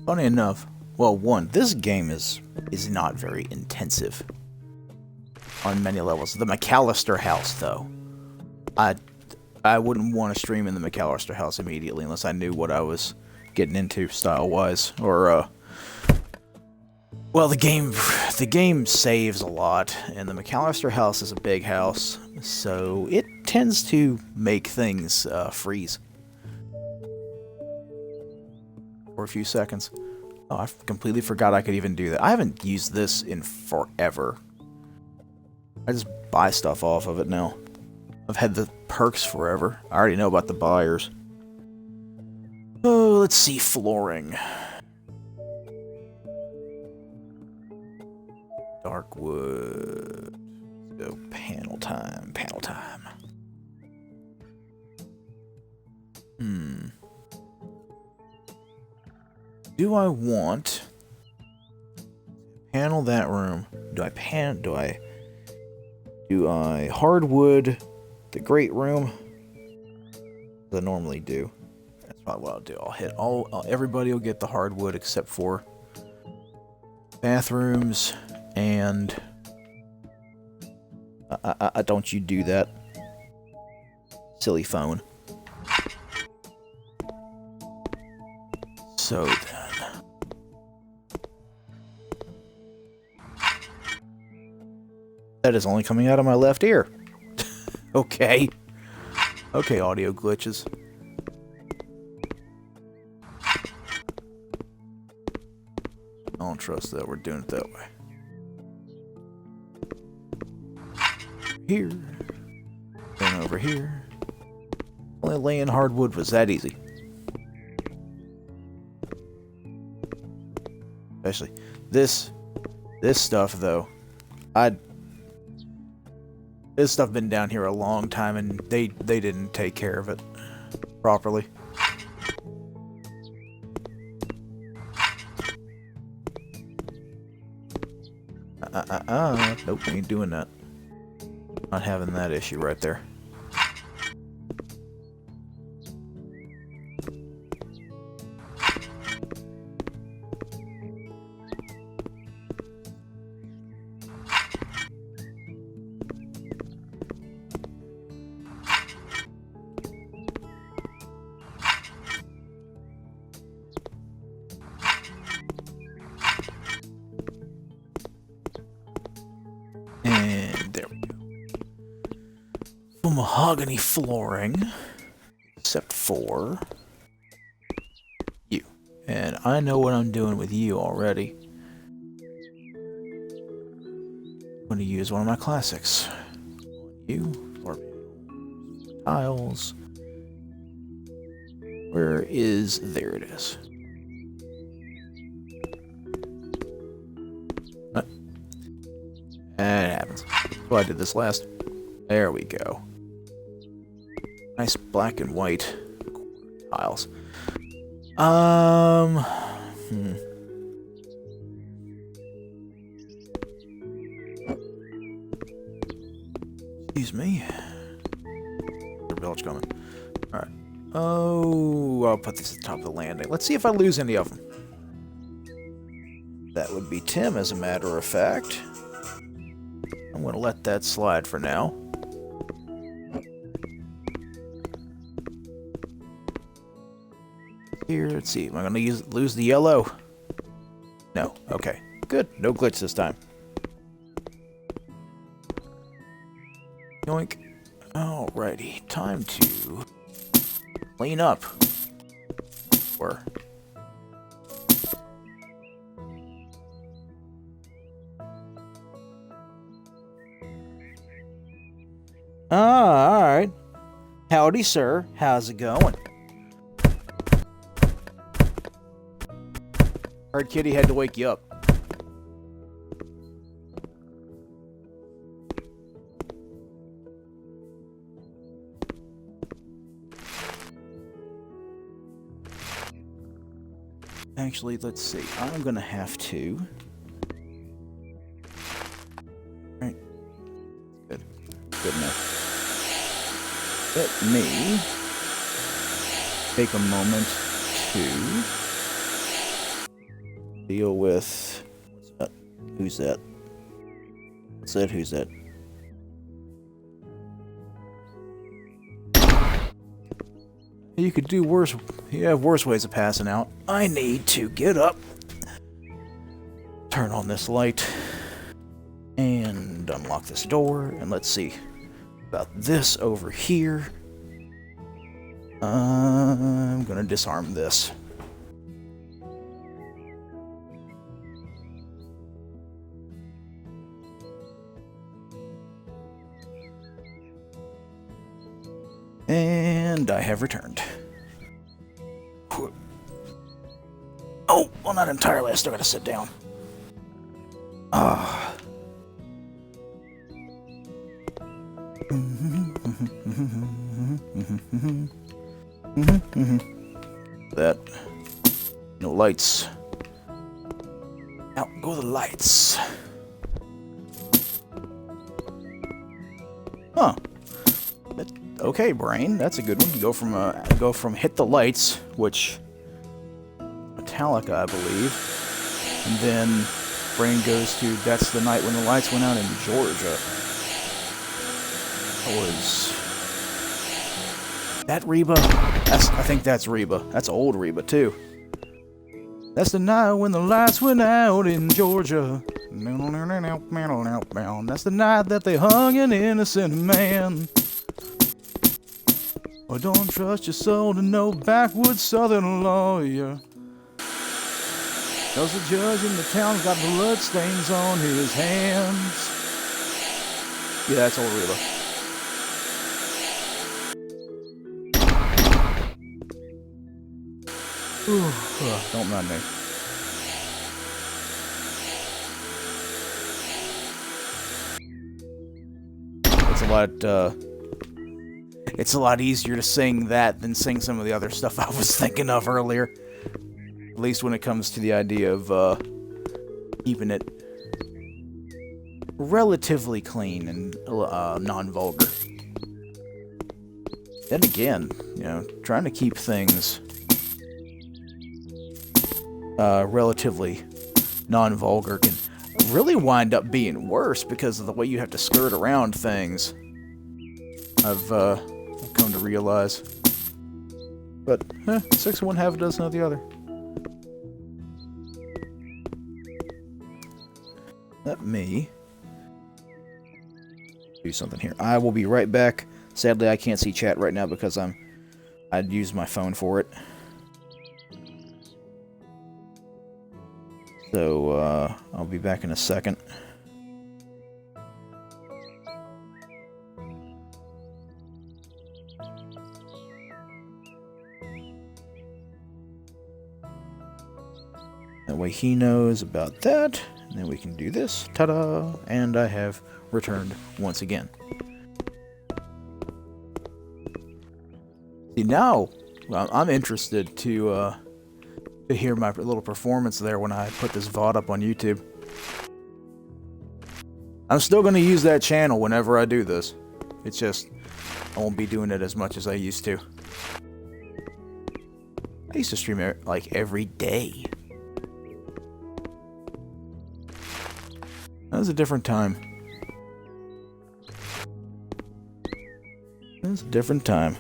S1: Funny enough, well, one, this game is not very intensive on many levels. The McAllister house, though, I wouldn't want to stream in the McAllister house immediately unless I knew what I was getting into style-wise, or well, the game saves a lot, and the McAllister house is a big house, so it tends to make things freeze for a few seconds. Oh, I completely forgot I could even do that. I haven't used this in forever. I just buy stuff off of it now. I've had the perks forever. I already know about the buyers. Oh, let's see, flooring. Dark wood. Let's go panel time, panel time. Do I want panel that room? Do I hardwood the great room? As I normally do. That's probably what I'll do. I'll hit everybody will get the hardwood except for bathrooms and don't you do that, silly phone. So then, that is only coming out of my left ear. Okay. Okay, audio glitches. I don't trust that. We're doing it that way. Here. And over here. Only laying hardwood was that easy. Especially this stuff, though. This stuff been down here a long time, and they didn't take care of it properly. Nope, ain't doing that. Not having that issue right there. Mahogany flooring, except for you. And I know what I'm doing with you already. I'm going to use one of my classics. You, floor tiles. Where is... There it is. That happens. Well, I did this last. There we go. Nice black and white tiles. Excuse me. There's bilge coming. Alright. Oh, I'll put this at the top of the landing. Let's see if I lose any of them. That would be Tim, as a matter of fact. I'm going to let that slide for now. Here, let's see. Am I going to lose the yellow? No. Okay. Good. No glitch this time. Yoink. Alrighty. Time to clean up. Or... alright. Howdy, sir. How's it going? Heard Kitty had to wake you up. Actually, let's see. I'm gonna have to Let me take a moment to deal with... What's that? Who's that? What's that? Who's that? You could do worse. You have worse ways of passing out. I need to get up, turn on this light, and unlock this door. And let's see about this over here. I'm gonna disarm this. And I have returned. Oh, well, not entirely. I still gotta sit down. Ah. That. No lights. Out go the lights. Huh. Okay, brain, that's a good one. Go from hit the lights, which Metallica, I believe, and then brain goes to that's the night when the lights went out in Georgia. That was that Reba. I think that's Reba. That's old Reba too. That's the night when the lights went out in Georgia. That's the night that they hung an innocent man. Oh, don't trust your soul to no backwoods southern lawyer. 'Cause the judge in the town's got blood stains on his hands. Yeah, that's old Reba. Don't mind me. It's a lot easier to sing that than sing some of the other stuff I was thinking of earlier. At least when it comes to the idea of keeping it relatively clean and non-vulgar. Then again, you know, trying to keep things relatively non-vulgar can really wind up being worse because of the way you have to skirt around things. I've come to realize. But, 6 of one, half a dozen of the other. Let me do something here. I will be right back. Sadly, I can't see chat right now because I'd use my phone for it. So, I'll be back in a second. That way he knows about that. And then we can do this. Ta-da! And I have returned once again. See, now I'm interested to hear my little performance there when I put this VOD up on YouTube. I'm still going to use that channel whenever I do this. It's just, I won't be doing it as much as I used to. I used to stream it like every day. That was a different time. That was a different time.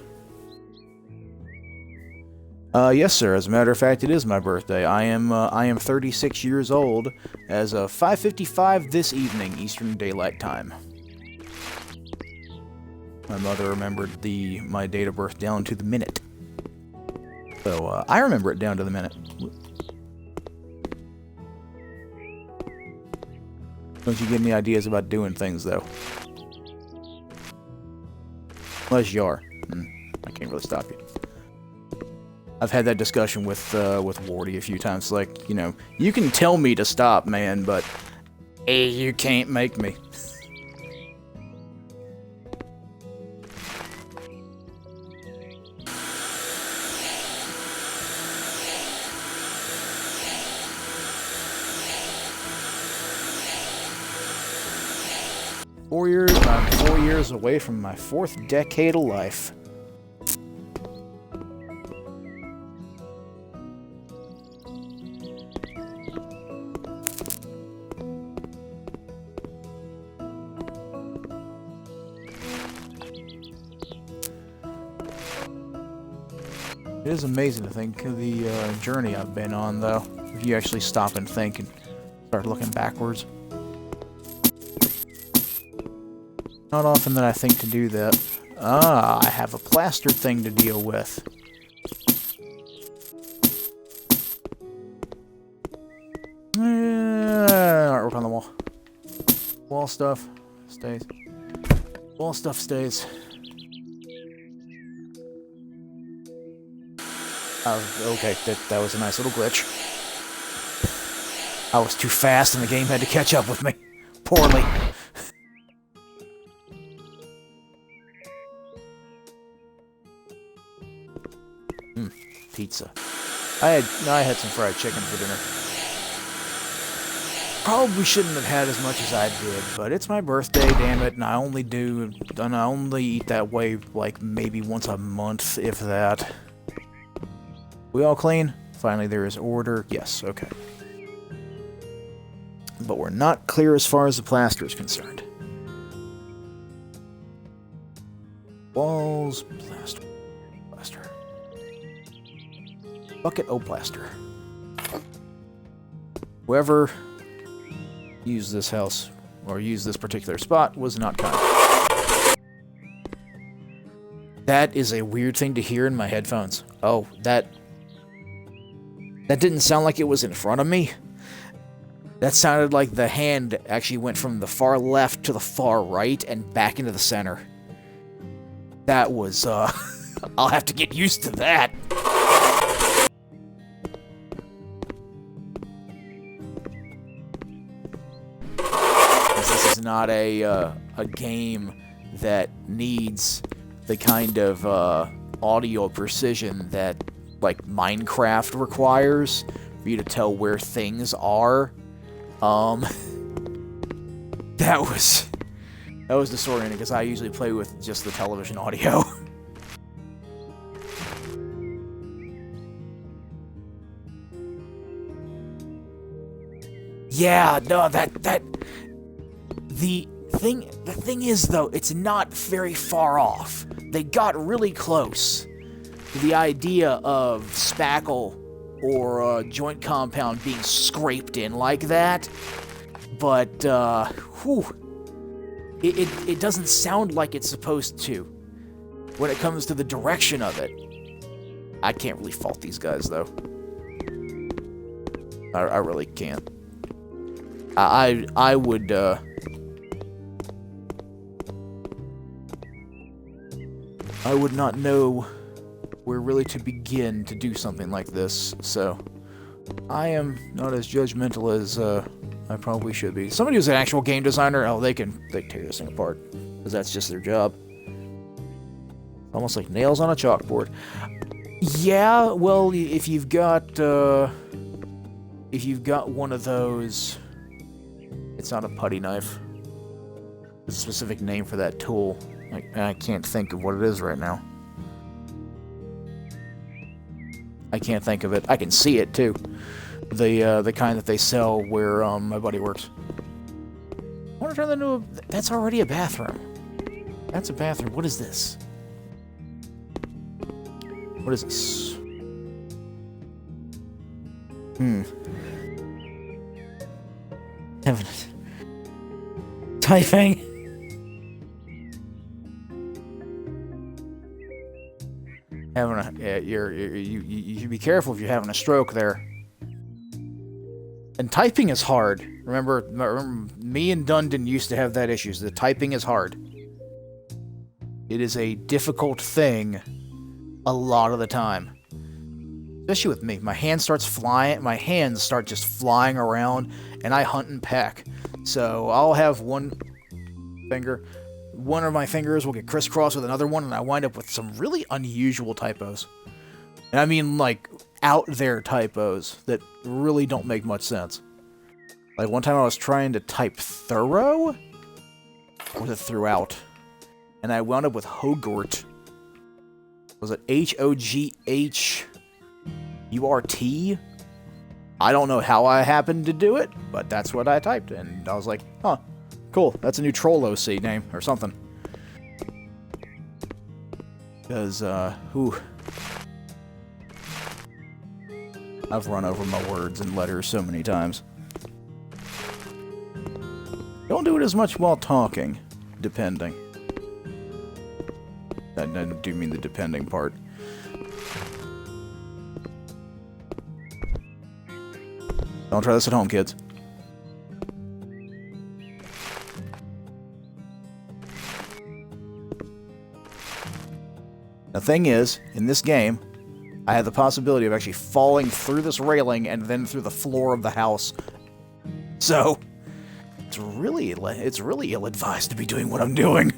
S1: Yes, sir. As a matter of fact, it is my birthday. I am 36 years old as of 5:55 this evening, Eastern Daylight Time. My mother remembered my date of birth down to the minute. So, I remember it down to the minute. Don't you get any ideas about doing things, though? Unless you are. I can't really stop you. I've had that discussion with Wardy a few times. Like, you know, you can tell me to stop, man, but hey, you can't make me. I'm 4 years away from my 4th decade of life. It is amazing to think of the journey I've been on, though. If you actually stop and think and start looking backwards. Not often that I think to do that. Ah, I have a plaster thing to deal with. Artwork on the wall. Wall stuff stays. Wall stuff stays. Okay, that was a nice little glitch. I was too fast and the game had to catch up with me. Poorly. Pizza. I had some fried chicken for dinner. Probably shouldn't have had as much as I did, but it's my birthday, damn it, and I only eat that way like maybe once a month, if that. We all clean? Finally, there is order. Yes, okay. But we're not clear as far as the plaster is concerned. Walls, plaster. Plaster. Bucket, oh, plaster. Whoever used this house, or used this particular spot, was not kind. That is a weird thing to hear in my headphones. Oh, that didn't sound like it was in front of me. That sounded like the hand actually went from the far left to the far right and back into the center. That was, I'll have to get used to that. This is not a game that needs the kind of audio precision that like Minecraft requires for you to tell where things are. That was disorienting because I usually play with just the television audio. Yeah, no, the thing is though, it's not very far off. They got really close. The idea of spackle or joint compound being scraped in like that, but it doesn't sound like it's supposed to when it comes to the direction of it. I can't really fault these guys though. I really can't. I would not know where really to begin to do something like this, so I am not as judgmental as I probably should be. Somebody who's an actual game designer, oh, they can tear this thing apart, because that's just their job. Almost like nails on a chalkboard. Yeah, well, if you've got one of those, it's not a putty knife. There's a specific name for that tool. I can't think of what it is right now. I can't think of it. I can see it too. The kind that they sell where my buddy works. I want to turn that into a... That's already a bathroom. That's a bathroom. What is this? What is this? Typing. You should be careful if you're having a stroke there. And typing is hard. Remember, me and Dundon used to have that issue. The typing is hard. It is a difficult thing a lot of the time. Especially with me. My hands start just flying around, and I hunt and peck. So I'll have one finger. One of my fingers will get crisscrossed with another one, and I wind up with some really unusual typos. And I mean, like, out there typos that really don't make much sense. Like, one time I was trying to type thorough, or was it throughout? And I wound up with Hogurt. Was it H-O-G-H-U-R-T? I don't know how I happened to do it, but that's what I typed, and I was like, huh. Cool, that's a new Troll OC name, or something. Because, I've run over my words and letters so many times. Don't do it as much while talking, depending. I do mean the depending part. Don't try this at home, kids. The thing is, in this game, I have the possibility of actually falling through this railing and then through the floor of the house. So, it's really ill-advised to be doing what I'm doing.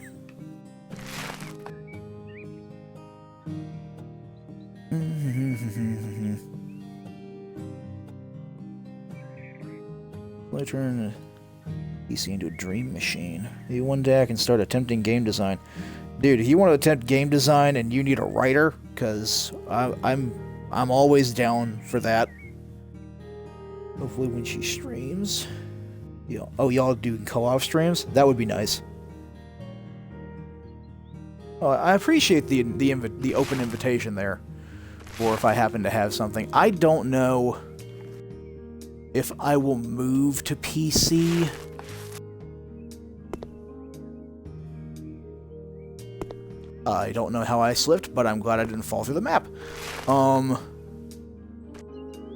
S1: Will I turn a PC into a dream machine? Maybe one day I can start attempting game design. Dude, if you want to attempt game design and you need a writer, because I'm always down for that. Hopefully when she streams. Oh, y'all do co-op streams? That would be nice. Oh, I appreciate the open invitation there. Or if I happen to have something. I don't know if I will move to PC. I don't know how I slipped, but I'm glad I didn't fall through the map.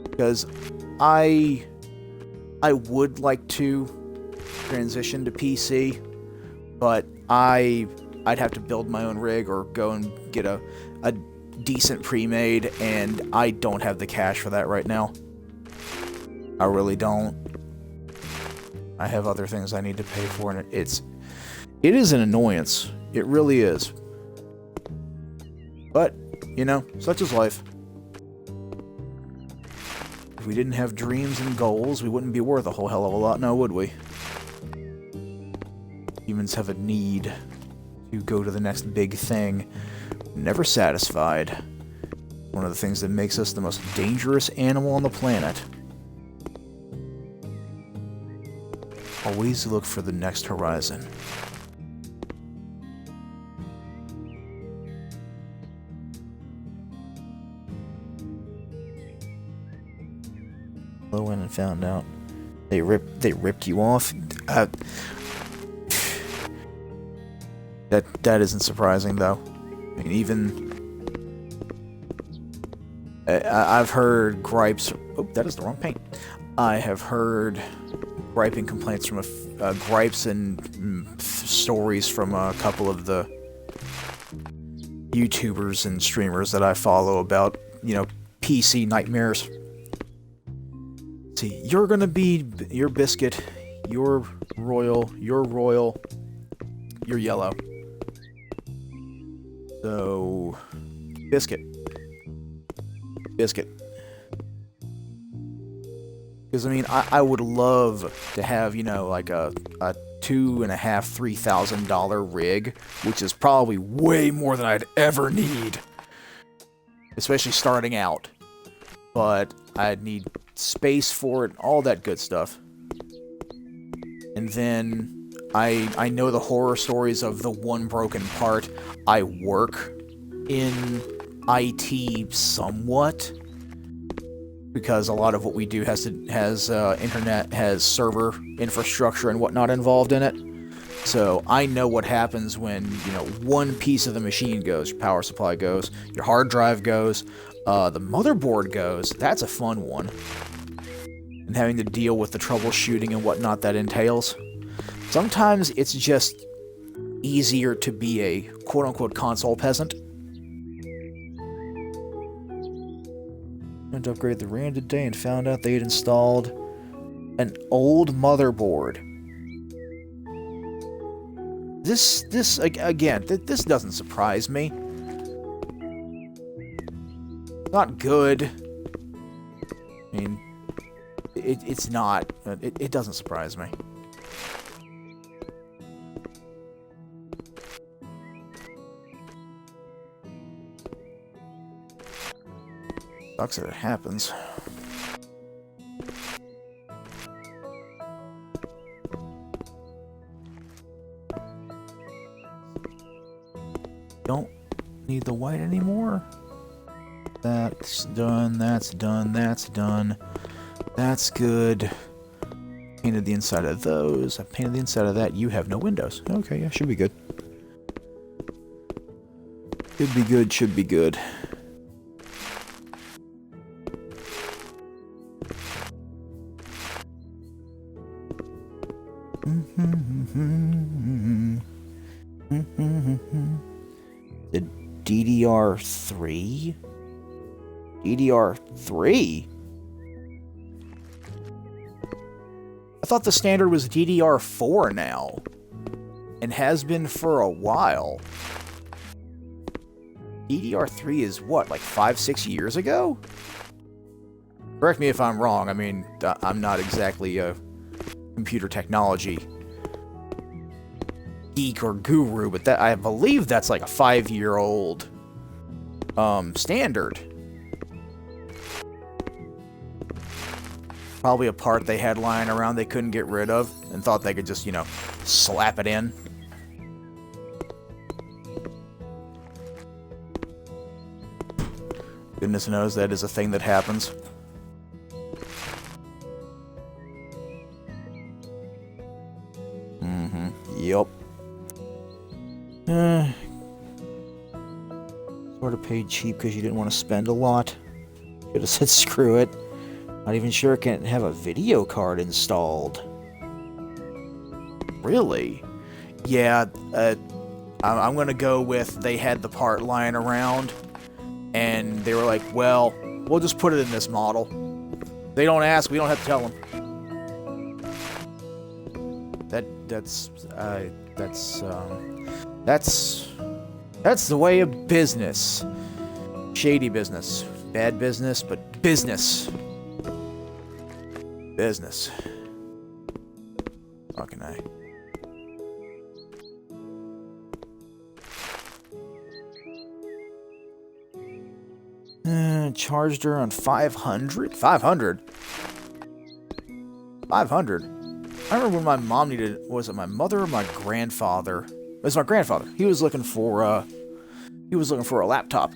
S1: Because I would like to transition to PC, but I'd have to build my own rig or go and get a decent pre-made, and I don't have the cash for that right now. I really don't. I have other things I need to pay for, and it is an annoyance. It really is. But, you know, such is life. If we didn't have dreams and goals, we wouldn't be worth a whole hell of a lot now, would we? Humans have a need to go to the next big thing. Never satisfied. One of the things that makes us the most dangerous animal on the planet. Always look for the next horizon. Went and found out they ripped you off. That isn't surprising though. I mean, even I've heard gripes. Oh, that is the wrong paint. I have heard griping complaints from gripes and stories from a couple of the YouTubers and streamers that I follow about, you know, PC nightmares. See, you're gonna be your biscuit, you're royal, you're yellow. So, biscuit. Because, I mean, I would love to have, you know, like a $2,500–3,000 rig, which is probably way more than I'd ever need. Especially starting out. But I'd need space for it, all that good stuff. And then I know the horror stories of the one broken part. I work in IT somewhat, because a lot of what we do has internet, has server infrastructure and whatnot involved in it. So I know what happens when, you know, one piece of the machine goes, your power supply goes, your hard drive goes, the motherboard goes. That's a fun one. And having to deal with the troubleshooting and whatnot that entails. Sometimes it's just easier to be a quote-unquote console peasant. Went to upgrade the RAM today and found out they had installed an old motherboard. This doesn't surprise me. Not good. I mean, it's not. It doesn't surprise me. Sucks that it happens. Don't need the white anymore. That's done, that's done, that's done. That's good. Painted the inside of those. I painted the inside of that. You have no windows. Okay, yeah, should be good. Should be good, should be good. The DDR3? DDR3? I thought the standard was DDR4 now. And has been for a while. DDR3 is what, like 5-6 years ago? Correct me if I'm wrong. I mean, I'm not exactly a computer technology geek or guru, but that I believe that's like a 5-year-old standard. Probably a part they had lying around they couldn't get rid of and thought they could just, you know, slap it in. Goodness knows that is a thing that happens. Yup. Sort of paid cheap because you didn't want to spend a lot. Should have said screw it. Not even sure it can have a video card installed. Really? Yeah, I'm gonna go with they had the part lying around, and they were like, well, we'll just put it in this model. They don't ask, we don't have to tell them. That's the way of business. Shady business. Bad business, but business. Business. Fucking A. Charged her on 500? 500? 500? I remember when my mom needed, was it my mother or my grandfather? It was my grandfather. He was looking for a laptop.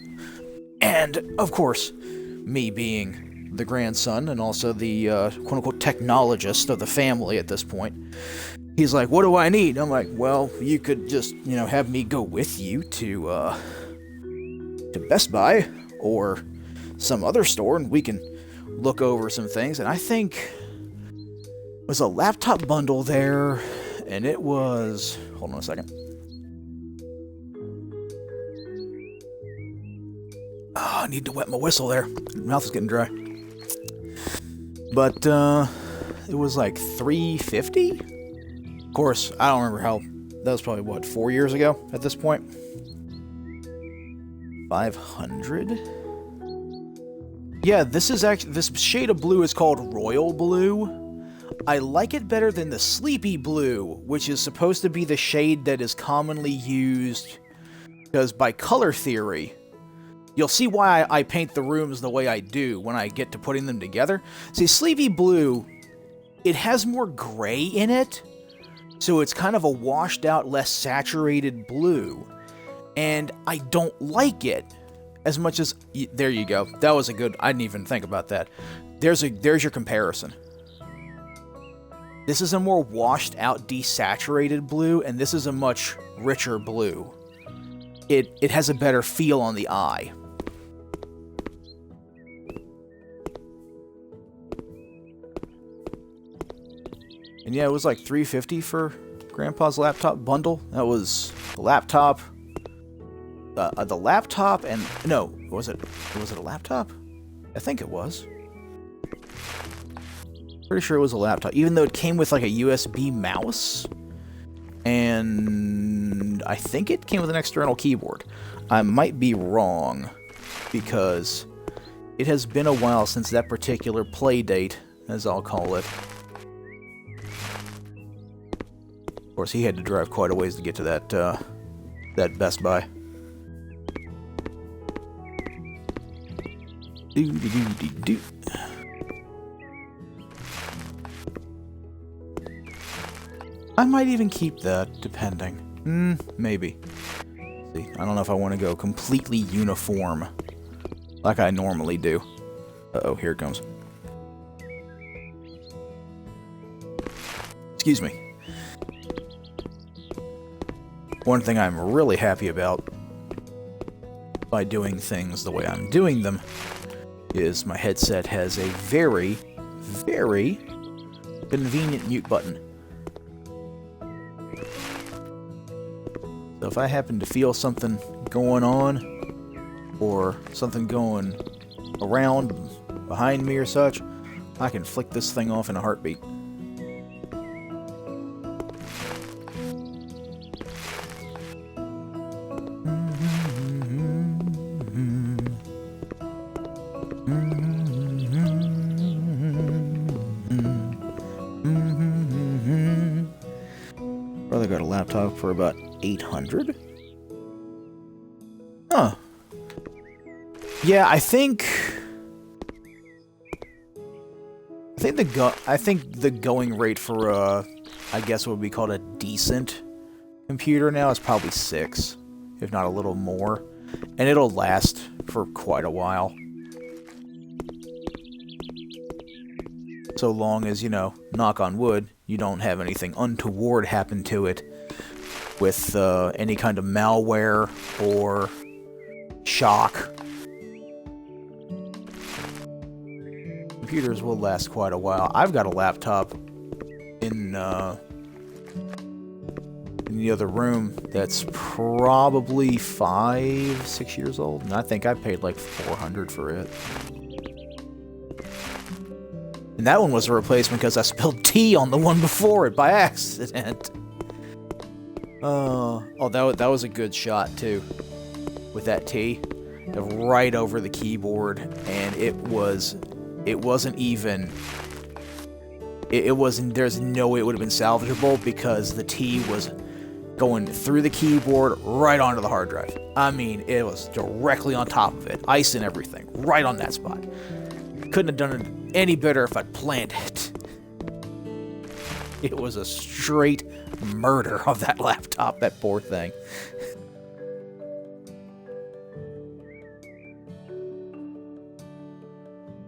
S1: And, of course, me being the grandson and also the quote-unquote technologist of the family at this point, he's like, what do I need? I'm like, well, you could just, you know, have me go with you to Best Buy or some other store and we can look over some things. And I think there was a laptop bundle there, and it was, hold on a second. Oh, I need to wet my whistle there. My mouth is getting dry. But it was like $350? Of course, I don't remember how. That was probably, what, 4 years ago at this point? 500? Yeah, this is actually, this shade of blue is called Royal Blue. I like it better than the Sleepy Blue, which is supposed to be the shade that is commonly used, because by color theory, you'll see why I paint the rooms the way I do when I get to putting them together. See, Sleepy Blue, it has more gray in it, so it's kind of a washed out, less saturated blue. And I don't like it as much as... There you go. That was a good... I didn't even think about that. There's your comparison. This is a more washed out, desaturated blue, and this is a much richer blue. It has a better feel on the eye. And yeah, it was like $350 for Grandpa's laptop bundle. That was the laptop, and no, was it a laptop? I think it was. Pretty sure it was a laptop, even though it came with like a USB mouse, and I think it came with an external keyboard. I might be wrong, because it has been a while since that particular play date, as I'll call it. Of course, he had to drive quite a ways to get to that Best Buy. Do. I might even keep that, depending. Maybe. See, I don't know if I want to go completely uniform, like I normally do. Uh-oh, here it comes. Excuse me. One thing I'm really happy about by doing things the way I'm doing them is my headset has a very, very convenient mute button. So if I happen to feel something going on, or something going around behind me or such, I can flick this thing off in a heartbeat. Brother got a laptop for about 800. Huh. Yeah, I think the going rate for I guess what would be called a decent computer now is probably 6, if not a little more, and it'll last for quite a while. So long as, you know, knock on wood, you don't have anything untoward happen to it with any kind of malware or shock. Computers will last quite a while. I've got a laptop in the other room that's probably 5-6 years old, and I think I paid like $400 for it. And that one was a replacement because I spilled tea on the one before it by accident. Oh, that was a good shot too, with that tea, right over the keyboard, and it wasn't even. It wasn't. There's no way it would have been salvageable because the tea was going through the keyboard right onto the hard drive. I mean, it was directly on top of it, ice and everything, right on that spot. Couldn't have done it any better if I'd planned it. It was a straight murder of that laptop, that poor thing.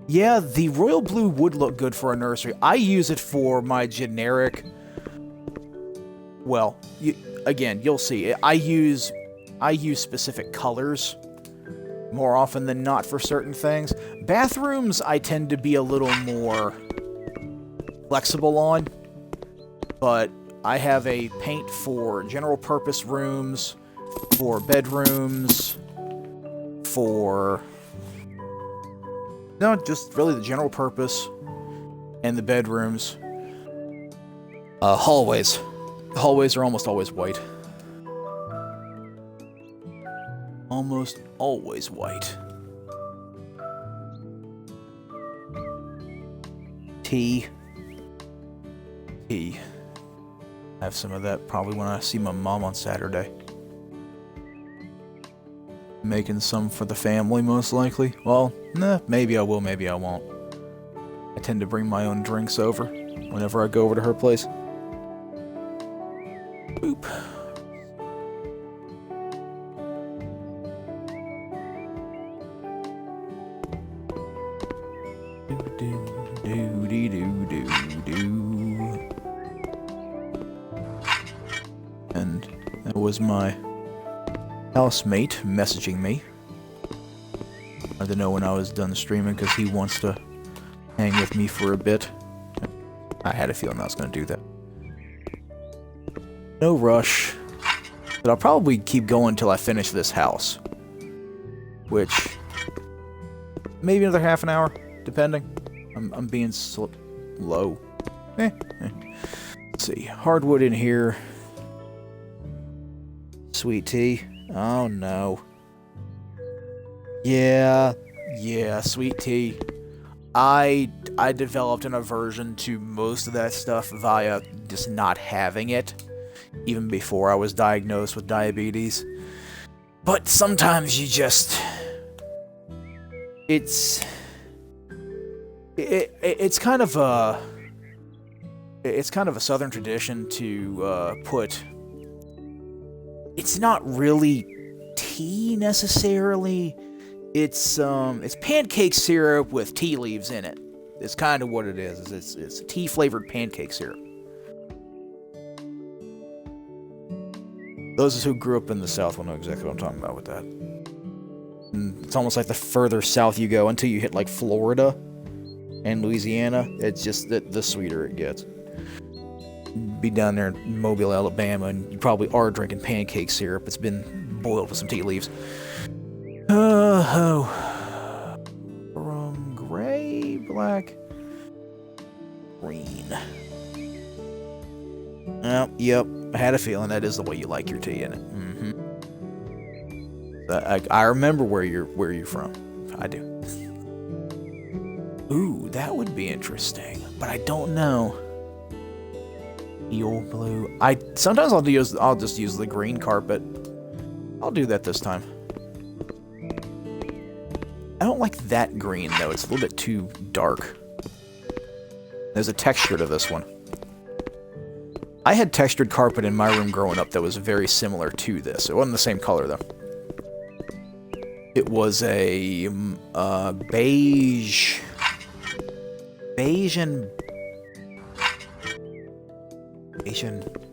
S1: Yeah, the royal blue would look good for a nursery. I use it for my generic... Well, again, you'll see. I use specific colors more often than not for certain things. Bathrooms, I tend to be a little more flexible on, but I have a paint for general purpose rooms, for bedrooms, for... No, just really the general purpose and the bedrooms. Hallways. Hallways are almost always white. Almost always white. Tea. I have some of that probably when I see my mom on Saturday. Making some for the family, most likely. Well, nah, maybe I will, maybe I won't. I tend to bring my own drinks over whenever I go over to her place. Boop. And that was my housemate messaging me. I didn't know when I was done streaming because he wants to hang with me for a bit. I had a feeling I was going to do that. No rush. But I'll probably keep going until I finish this house. Which, maybe another half an hour, depending. I'm being low. Let's see. Hardwood in here. Sweet tea. Oh no. Yeah, sweet tea. I developed an aversion to most of that stuff via just not having it, even before I was diagnosed with diabetes. But sometimes you just... It's kind of a... It's kind of a southern tradition to put... It's not really tea necessarily. It's pancake syrup with tea leaves in it. It's kind of what it is. It's tea flavored pancake syrup. Those who grew up in the South will know exactly what I'm talking about with that. And it's almost like the further south you go until you hit like Florida and Louisiana, it's just the sweeter it gets. Be down there in Mobile, Alabama, and you probably are drinking pancake syrup. It's been boiled with some tea leaves. From gray, black, green. Oh, yep. I had a feeling that is the way you like your tea in it. I remember where you're from. I do. Ooh, that would be interesting, but I don't know. Eel blue. Sometimes I'll just use the green carpet. I'll do that this time. I don't like that green though. It's a little bit too dark. There's a texture to this one. I had textured carpet in my room growing up that was very similar to this. It wasn't the same color though. It was a beige and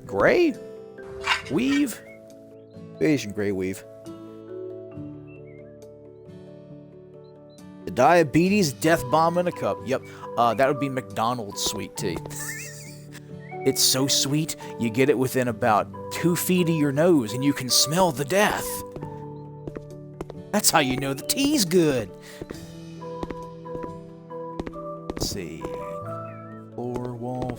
S1: gray weave. Beige and gray weave. The diabetes death bomb in a cup. Yep, that would be McDonald's sweet tea. It's so sweet, you get it within about 2 feet of your nose and you can smell the death. That's how you know the tea's good. Let's see. Floor, wall.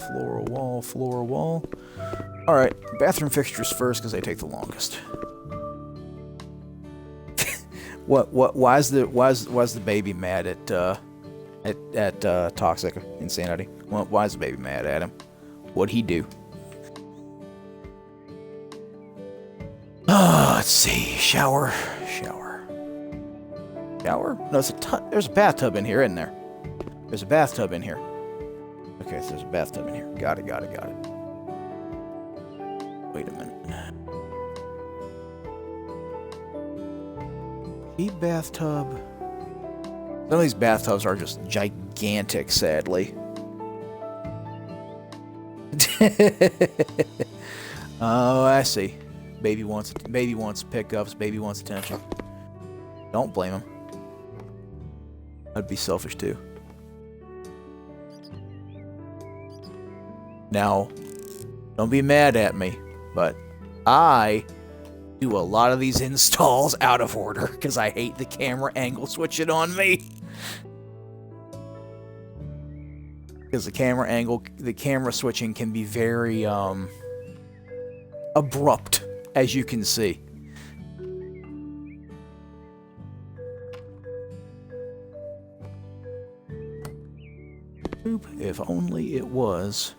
S1: Alright, bathroom fixtures first because they take the longest. Why's the baby mad at Toxic Insanity? Why is the baby mad at him? What'd he do? Let's see. Shower. No, there's a bathtub in here, isn't there? There's a bathtub in here. Okay, so there's a bathtub in here. Got it. Wait a minute. Deep bathtub. Some of these bathtubs are just gigantic, sadly. Oh, I see. Baby wants pickups. Baby wants attention. Don't blame him. I'd be selfish too. Now, don't be mad at me, but I do a lot of these installs out of order because I hate the camera angle switching on me. Because the camera switching can be very abrupt, as you can see. If only it was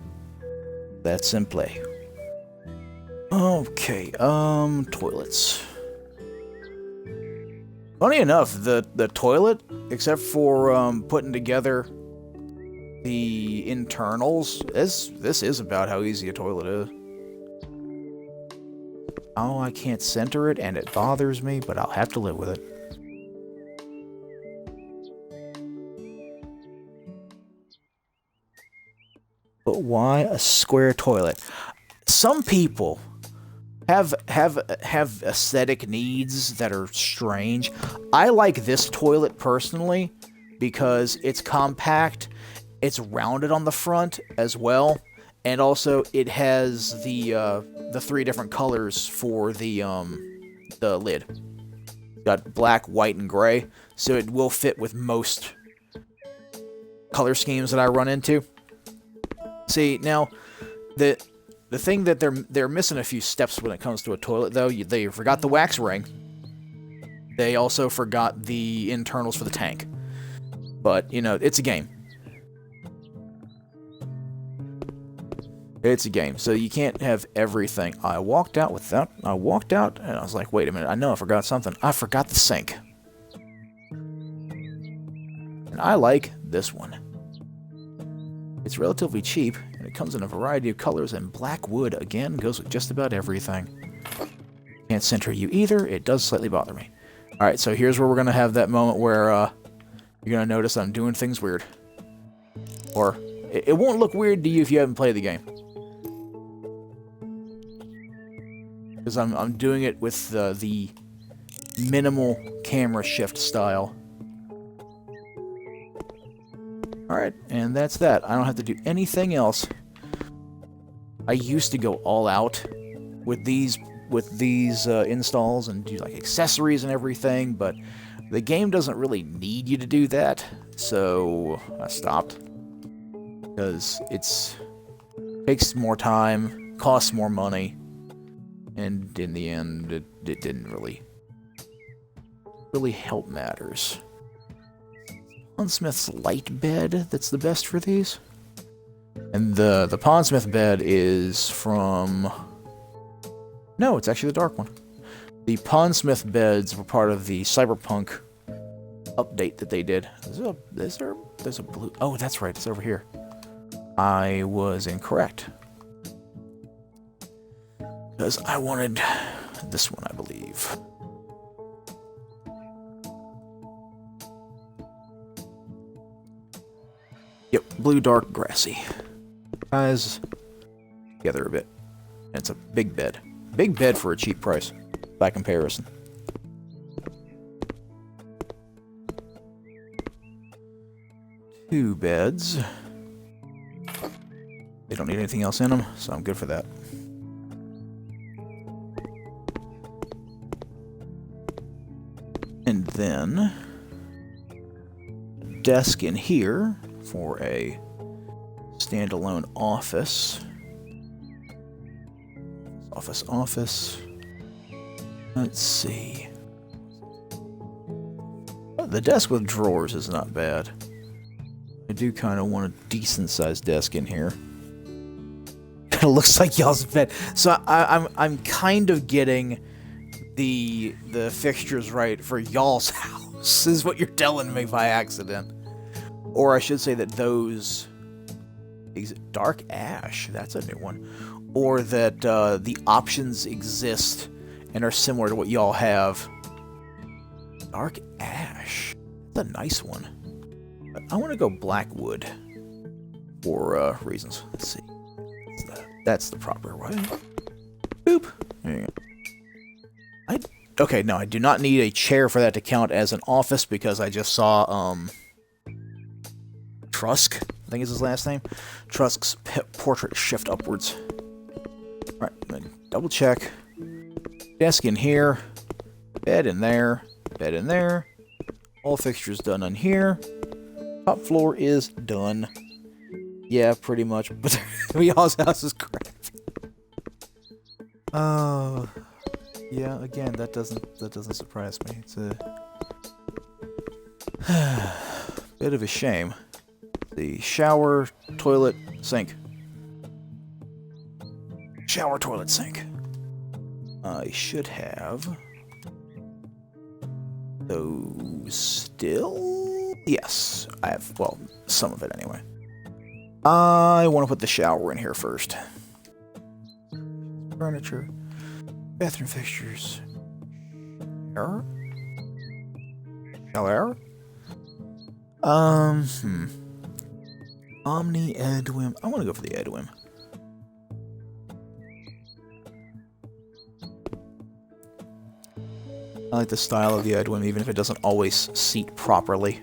S1: that simply. Okay, toilets. Funny enough, the toilet, except for putting together the internals, this is about how easy a toilet is. Oh, I can't center it, and it bothers me, but I'll have to live with it. But why a square toilet? Some people have aesthetic needs that are strange. I like this toilet personally because it's compact, it's rounded on the front as well, and also it has the 3 different colors for the lid. Got black, white, and gray, so it will fit with most color schemes that I run into. See, now, the thing that they're missing a few steps when it comes to a toilet, though. They forgot the wax ring. They also forgot the internals for the tank. But, you know, it's a game. It's a game, so you can't have everything. I walked out and I was like, wait a minute, I know I forgot something. I forgot the sink. And I like this one. It's relatively cheap, and it comes in a variety of colors, and black wood, again, goes with just about everything. Can't center you either, it does slightly bother me. Alright, so here's where we're gonna have that moment where you're gonna notice I'm doing things weird. Or it won't look weird to you if you haven't played the game. Because I'm doing it with the minimal camera shift style. Alright, and that's that. I don't have to do anything else. I used to go all out with these installs and do like accessories and everything, but the game doesn't really need you to do that, so I stopped. Because it takes more time, costs more money, and in the end, it didn't really help matters. Pondsmith's light bed that's the best for these. And the Pondsmith bed is from... No, it's actually the dark one. The Pondsmith beds were part of the Cyberpunk update that they did. There's a blue... Oh, that's right, it's over here. I was incorrect. Because I wanted this one, I believe. Yep, blue, dark, grassy. Guys, together a bit. And it's a big bed. Big bed for a cheap price, by comparison. Two beds. They don't need anything else in them, so I'm good for that. And then a desk in here for a standalone office. Office. Let's see. Oh, the desk with drawers is not bad. I do kind of want a decent-sized desk in here. It looks like y'all's bed. So I'm kind of getting the fixtures right for y'all's house, is what you're telling me by accident. Or I should say that those... Dark ash, that's a new one. Or that the options exist and are similar to what y'all have. Dark ash. That's a nice one. But I want to go blackwood for reasons. Let's see. That's the proper way. Boop. There you go. Okay, no, I do not need a chair for that to count as an office because I just saw Trusk, I think is his last name. Trusk's portrait shift upwards. Right, double check. Desk in here. Bed in there. Bed in there. All fixtures done on here. Top floor is done. Yeah, pretty much. But y'all's house is crap. Oh, yeah. Again, that doesn't surprise me. It's a bit of a shame. The shower, toilet, sink. Shower, toilet, sink. I should have those still. Yes, I have. Well, some of it anyway. I want to put the shower in here first. Furniture, bathroom fixtures. Shower. Omni Edwin. I want to go for the Edwin. I like the style of the Edwin, even if it doesn't always seat properly.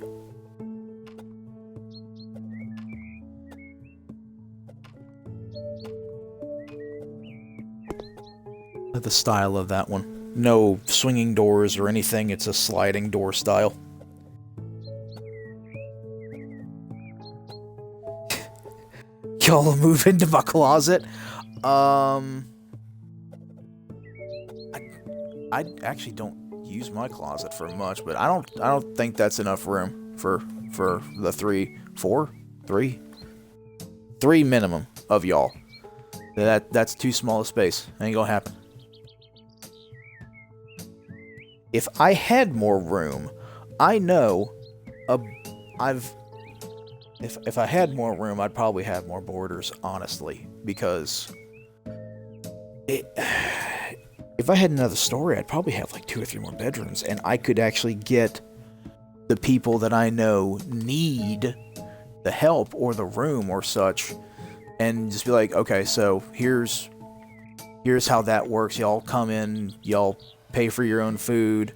S1: I like the style of that one. No swinging doors or anything, it's a sliding door style. Y'all move into my closet. I actually don't use my closet for much, but I don't think that's enough room for the three minimum of y'all. That's too small a space. Ain't gonna happen. If I had more room, I know if I had more room, I'd probably have more borders, honestly, because If I had another story, I'd probably have like 2 or 3 more bedrooms, and I could actually get the people that I know need the help or the room or such, and just be like, okay, so here's how that works. Y'all come in, y'all pay for your own food,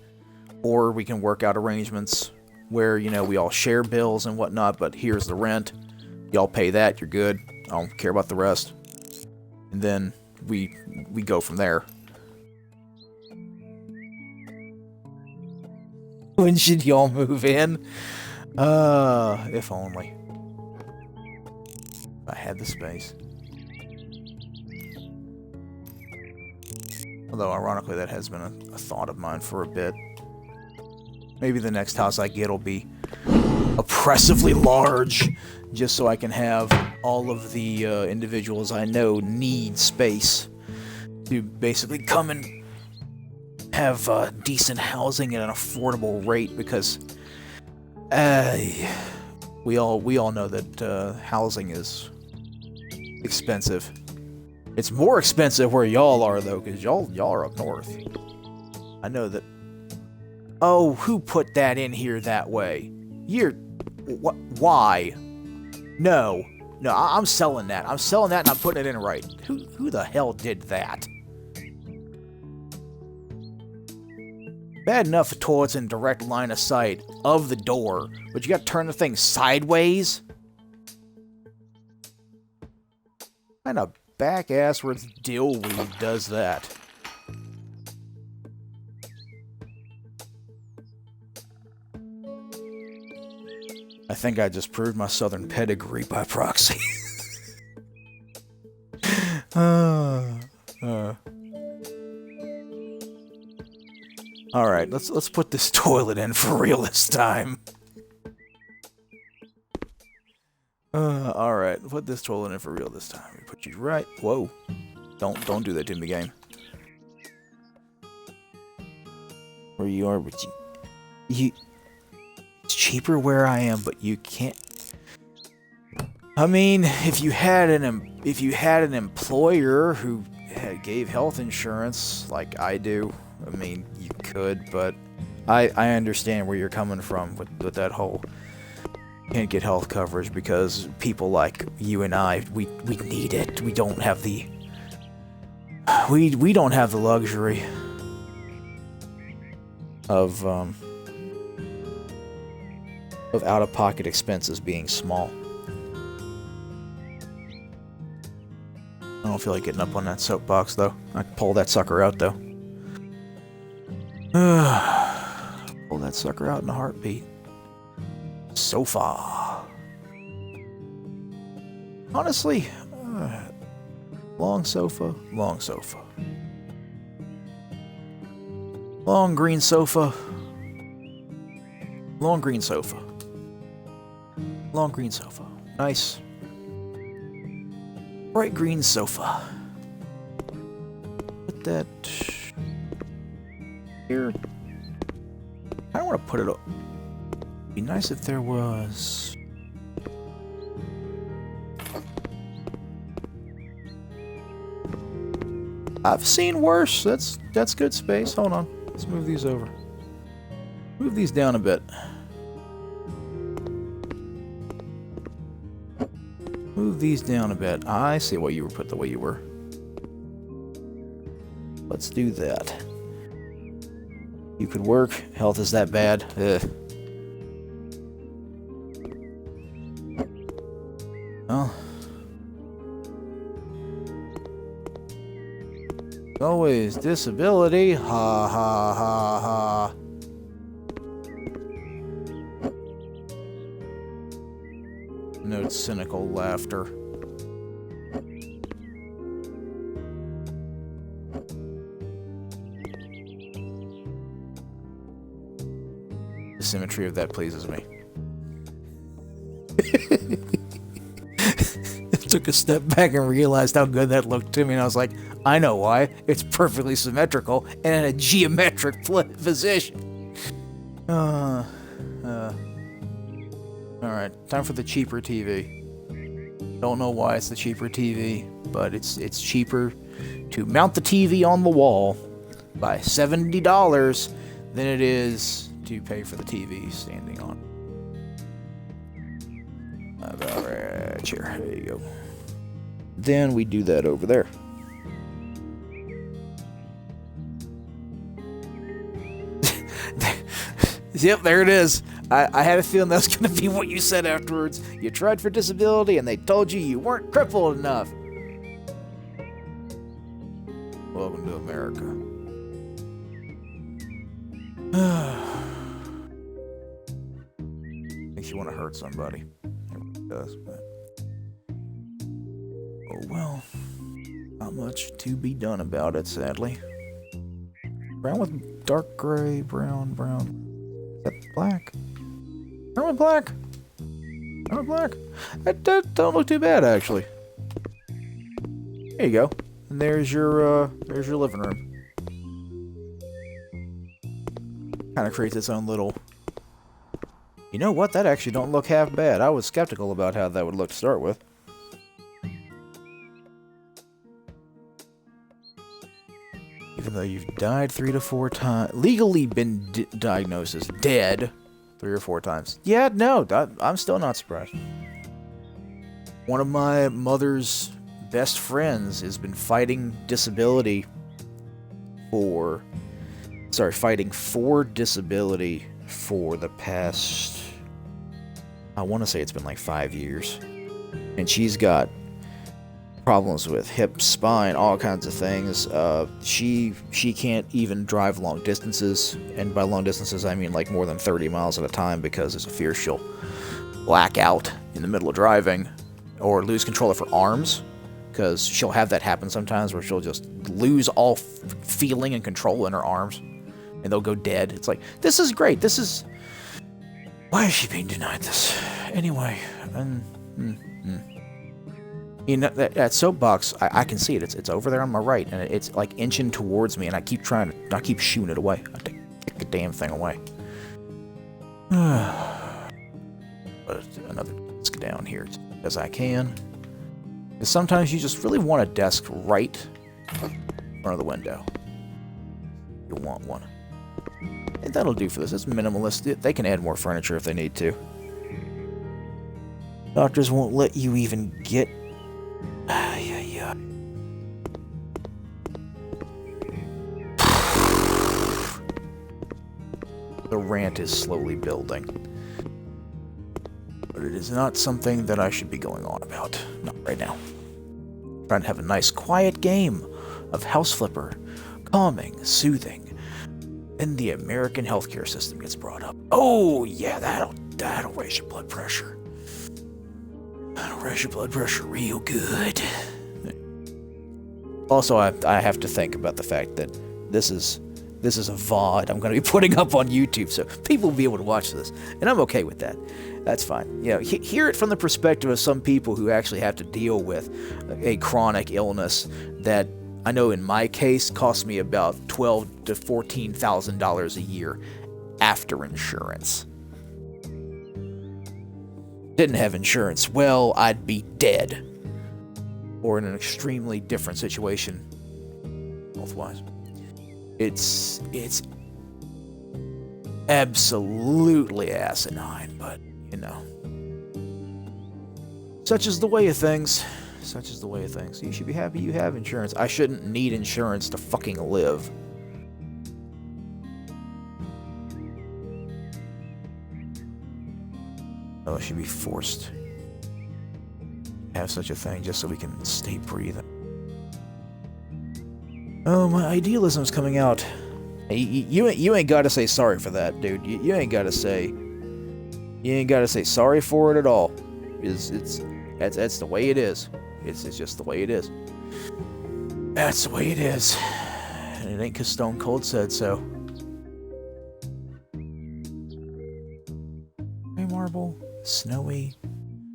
S1: or we can work out arrangements where, you know, we all share bills and whatnot, but here's the rent. Y'all pay that, you're good. I don't care about the rest. And then we go from there. When should y'all move in? If only. If I had the space. Although, ironically, that has been a thought of mine for a bit. Maybe the next house I get will be oppressively large, just so I can have all of the individuals I know need space to basically come and have decent housing at an affordable rate, because we all know that housing is expensive. It's more expensive where y'all are, though, because y'all are up north. I know that. Oh, who put that in here that way? What? Why? No, I'm selling that. I'm selling that, and I'm putting it in right. Who the hell did that? Bad enough the toilet's in direct line of sight of the door, but you gotta turn the thing sideways? What kind of back-ass-worth dillweed does that? I think I just proved my southern pedigree by proxy. Alright, let's put this toilet in for real this time. Alright, put this toilet in for real this time. We put you right. Whoa. Don't do that to me, game. Where you are, but you it's cheaper where I am, but you can't. I mean, if you had an employer who gave health insurance like I do, I mean, you could, but I understand where you're coming from with that whole can't get health coverage because people like you and I, we need it. We don't have the we don't have the luxury of out-of-pocket expenses being small. I don't feel like getting up on that soapbox, though. I'd pull that sucker out, though. Pull that sucker out in a heartbeat. Sofa. Honestly, long sofa, long sofa. Long green sofa. Long green sofa. Long green sofa. Nice. Bright green sofa. Put that here. I don't want to put it up. It'd be nice if there was. I've seen worse. That's good space. Hold on. Let's move these over. Move these down a bit. Move these down a bit. I see why you were put the way you were. Let's do that. You could work. Health is that bad. Well. Always disability. Ha ha ha ha. No cynical laughter. The symmetry of that pleases me. Took a step back and realized how good that looked to me, and I was like, I know why. It's perfectly symmetrical and in a geometric position. Alright, time for the cheaper TV. Don't know why it's the cheaper TV, but it's cheaper to mount the TV on the wall by $70 than it is to pay for the TV standing on. About right here. There you go. Then we do that over there. Yep, there it is. I had a feeling that's going to be what you said afterwards. You tried for disability and they told you you weren't crippled enough. Welcome to America. Makes you want to hurt somebody. It does, but... oh well. Not much to be done about it, sadly. Brown with dark gray, brown. Is that black? Brown with black. Brown with black. That don't look too bad, actually. There you go. And there's your living room. Kind of creates its own little... you know what? That actually don't look half bad. I was skeptical about how that would look to start with. Even though you've died 3 to 4 times... legally been diagnosed as dead 3 or 4 times. Yeah, no, I'm still not surprised. One of my mother's best friends has been fighting disability for... fighting for disability for the past... I want to say it's been like 5 years. And she's got problems with hip, spine, all kinds of things. She can't even drive long distances, and by long distances I mean like more than 30 miles at a time, because there's a fear she'll black out in the middle of driving or lose control of her arms, because she'll have that happen sometimes where she'll just lose all feeling and control in her arms and they'll go dead. It's like, this is great, this is... why is she being denied this? Anyway, you know, that soapbox, I can see it. It's over there on my right, and it's like inching towards me, and I keep shooing it away. I kick the damn thing away. But another desk down here as I can. Because sometimes you just really want a desk right in front of the window. You want one. And that'll do for this. It's minimalist. They can add more furniture if they need to. Doctors won't let you even get... yeah. The rant is slowly building. But it is not something that I should be going on about. Not right now. I'm trying to have a nice quiet game of House Flipper. Calming, soothing. And the American healthcare system gets brought up. Oh, yeah, that'll raise your blood pressure. That'll raise your blood pressure real good. Also, I have to think about the fact that this is a VOD I'm going to be putting up on YouTube, so people will be able to watch this, and I'm okay with that. That's fine. You know, hear it from the perspective of some people who actually have to deal with a chronic illness that I know in my case cost me about $12,000 to $14,000 a year after insurance. Didn't have insurance, well, I'd be dead. Or in an extremely different situation, health-wise. It's absolutely asinine, but, you know. Such is the way of things. Such is the way of things. You should be happy you have insurance. I shouldn't need insurance to fucking live. Oh, I should be forced to have such a thing just so we can stay breathing. Oh, my idealism's coming out. Hey, you ain't got to say sorry for that, dude. You ain't got to say. You ain't got to say sorry for it at all. That's the way it is. It's just the way it is. That's the way it is. And it ain't 'cause Stone Cold said so. Gray marble, snowy.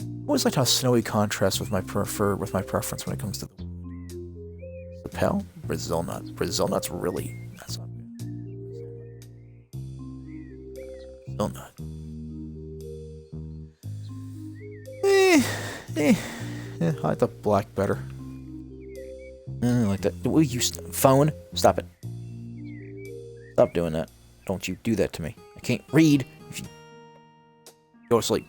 S1: I always liked how snowy contrasts with my preference when it comes to the lapel. Brazil nut. Brazil nut's really... that's not good. Brazil nut. I like the black better. I like that. Will you phone? Stop it. Stop doing that. Don't you do that to me. I can't read if you go to sleep.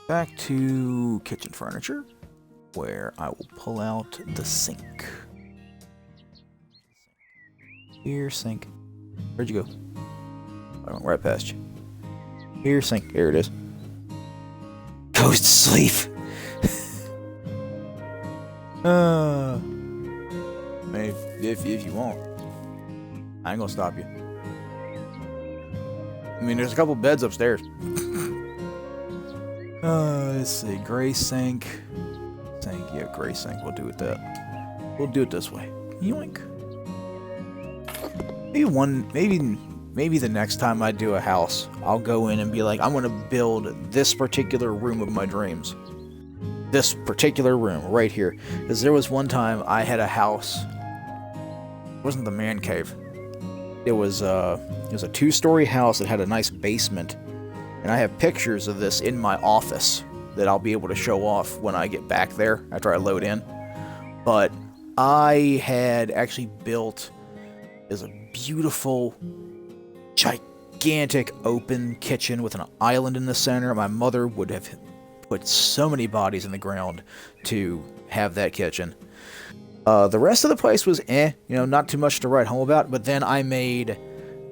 S1: Back to kitchen furniture, where I will pull out the sink. Here, sink. Where'd you go? I went right past you. Here, sink. There it is. Goes to sleep. Maybe if you want. I ain't gonna stop you. I mean, there's a couple beds upstairs. Let's see. Gray sink. Sink. Yeah, gray sink. We'll do it that. We'll do it this way. Yoink. Maybe the next time I do a house, I'll go in and be like, I'm going to build this particular room of my dreams. This particular room right here. Because there was one time I had a house. It wasn't the man cave. It was a 2-story house that had a nice basement. And I have pictures of this in my office that I'll be able to show off when I get back there after I load in. But I had actually built is a beautiful, gigantic open kitchen with an island in the center. My mother would have put so many bodies in the ground to have that kitchen. The rest of the place was not too much to write home about, but then I made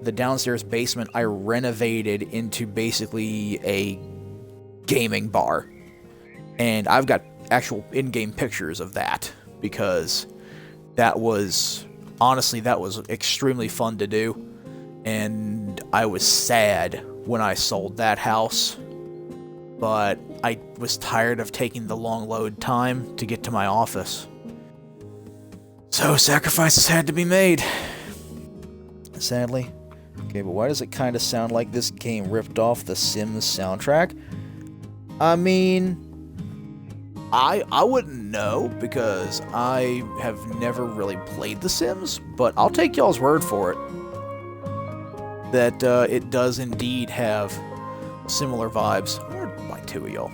S1: the downstairs basement, I renovated into basically a gaming bar. And I've got actual in-game pictures of that, because that was extremely fun to do. And I was sad when I sold that house, but I was tired of taking the long load time to get to my office. So sacrifices had to be made. Sadly. Okay, but why does it kind of sound like this game ripped off the Sims soundtrack? I mean, I wouldn't know, because I have never really played The Sims, but I'll take y'all's word for it that it does indeed have similar vibes. I wonder by 2 of y'all.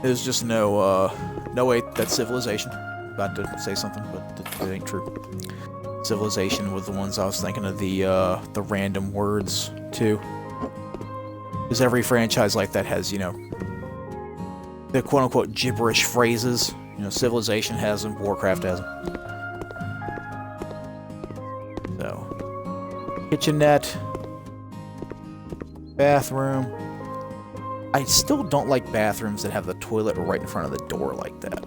S1: There's just no way that Civilization. About to say something, but it ain't true. Civilization was the ones I was thinking of, the random words too. Because every franchise like that has, the quote-unquote gibberish phrases. Civilization has them, Warcraft has them. So, kitchenette, bathroom. I still don't like bathrooms that have the toilet right in front of the door like that.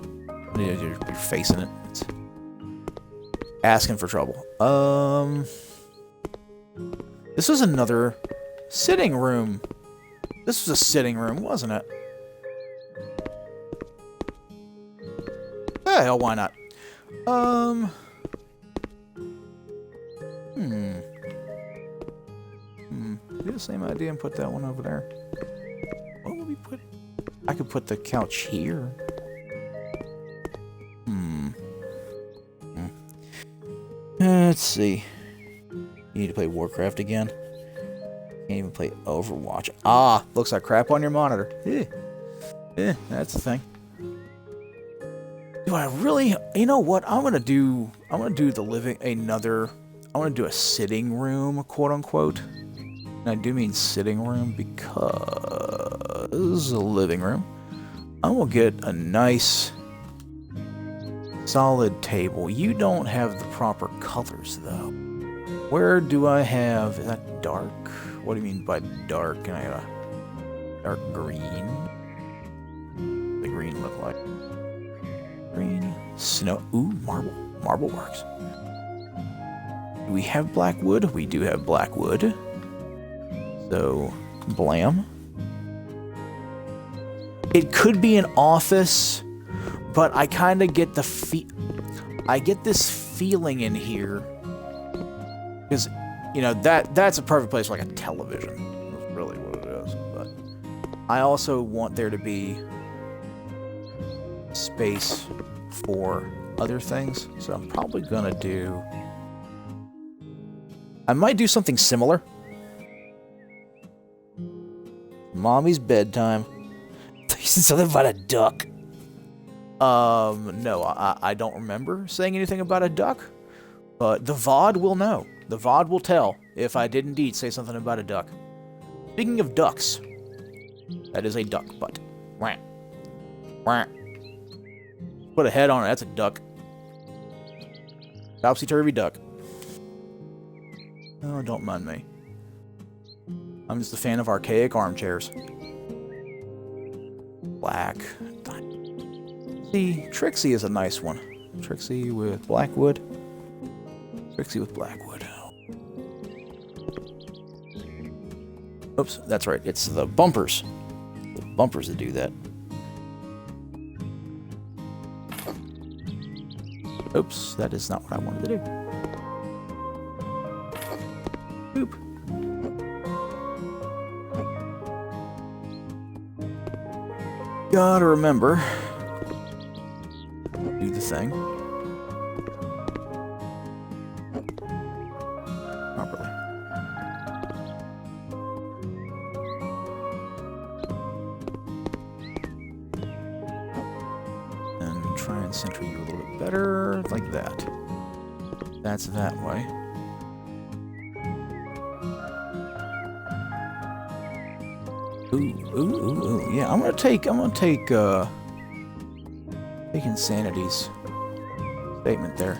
S1: You're facing it. It's asking for trouble. This was another sitting room. This was a sitting room, wasn't it? Hell, why not? Do the same idea and put that one over there. What would we put? I could put the couch here. Let's see. You need to play Warcraft again? Can't even play Overwatch. Ah, looks like crap on your monitor. That's the thing. Do I really? You know what? I'm gonna do the living. I want to do a sitting room, quote unquote. And I do mean sitting room because this is a living room. I will get a nice solid table. You don't have the proper colors though. Where do I have? Is that dark? What do you mean by dark? Can I have a dark green? The green look like green snow. Ooh, marble. Marble works. Do we have black wood? We do have black wood. So, blam. It could be an office, but I kind of get I get this feeling in here because that's a perfect place for like a television. That's really what it is. But I also want there to be space for other things, so I'm probably gonna do. I might do something similar. Mommy's bedtime. Something about a duck. No, I don't remember saying anything about a duck. But the VOD will know. The VOD will tell if I did indeed say something about a duck. Speaking of ducks, that is a duck butt. Wah. Wah. Put a head on it, that's a duck. Topsy-turvy duck. Oh, don't mind me. I'm just a fan of archaic armchairs. Black. See, Trixie is a nice one. Trixie with Blackwood. Trixie with Blackwood. Oops, that's right. It's the bumpers. The bumpers that do that. Oops, that is not what I wanted to do. Boop. Gotta remember. Do the thing. Properly. And try and center you a little bit better, like that. That's that way. Ooh, yeah, I'm gonna take Insanity's statement there.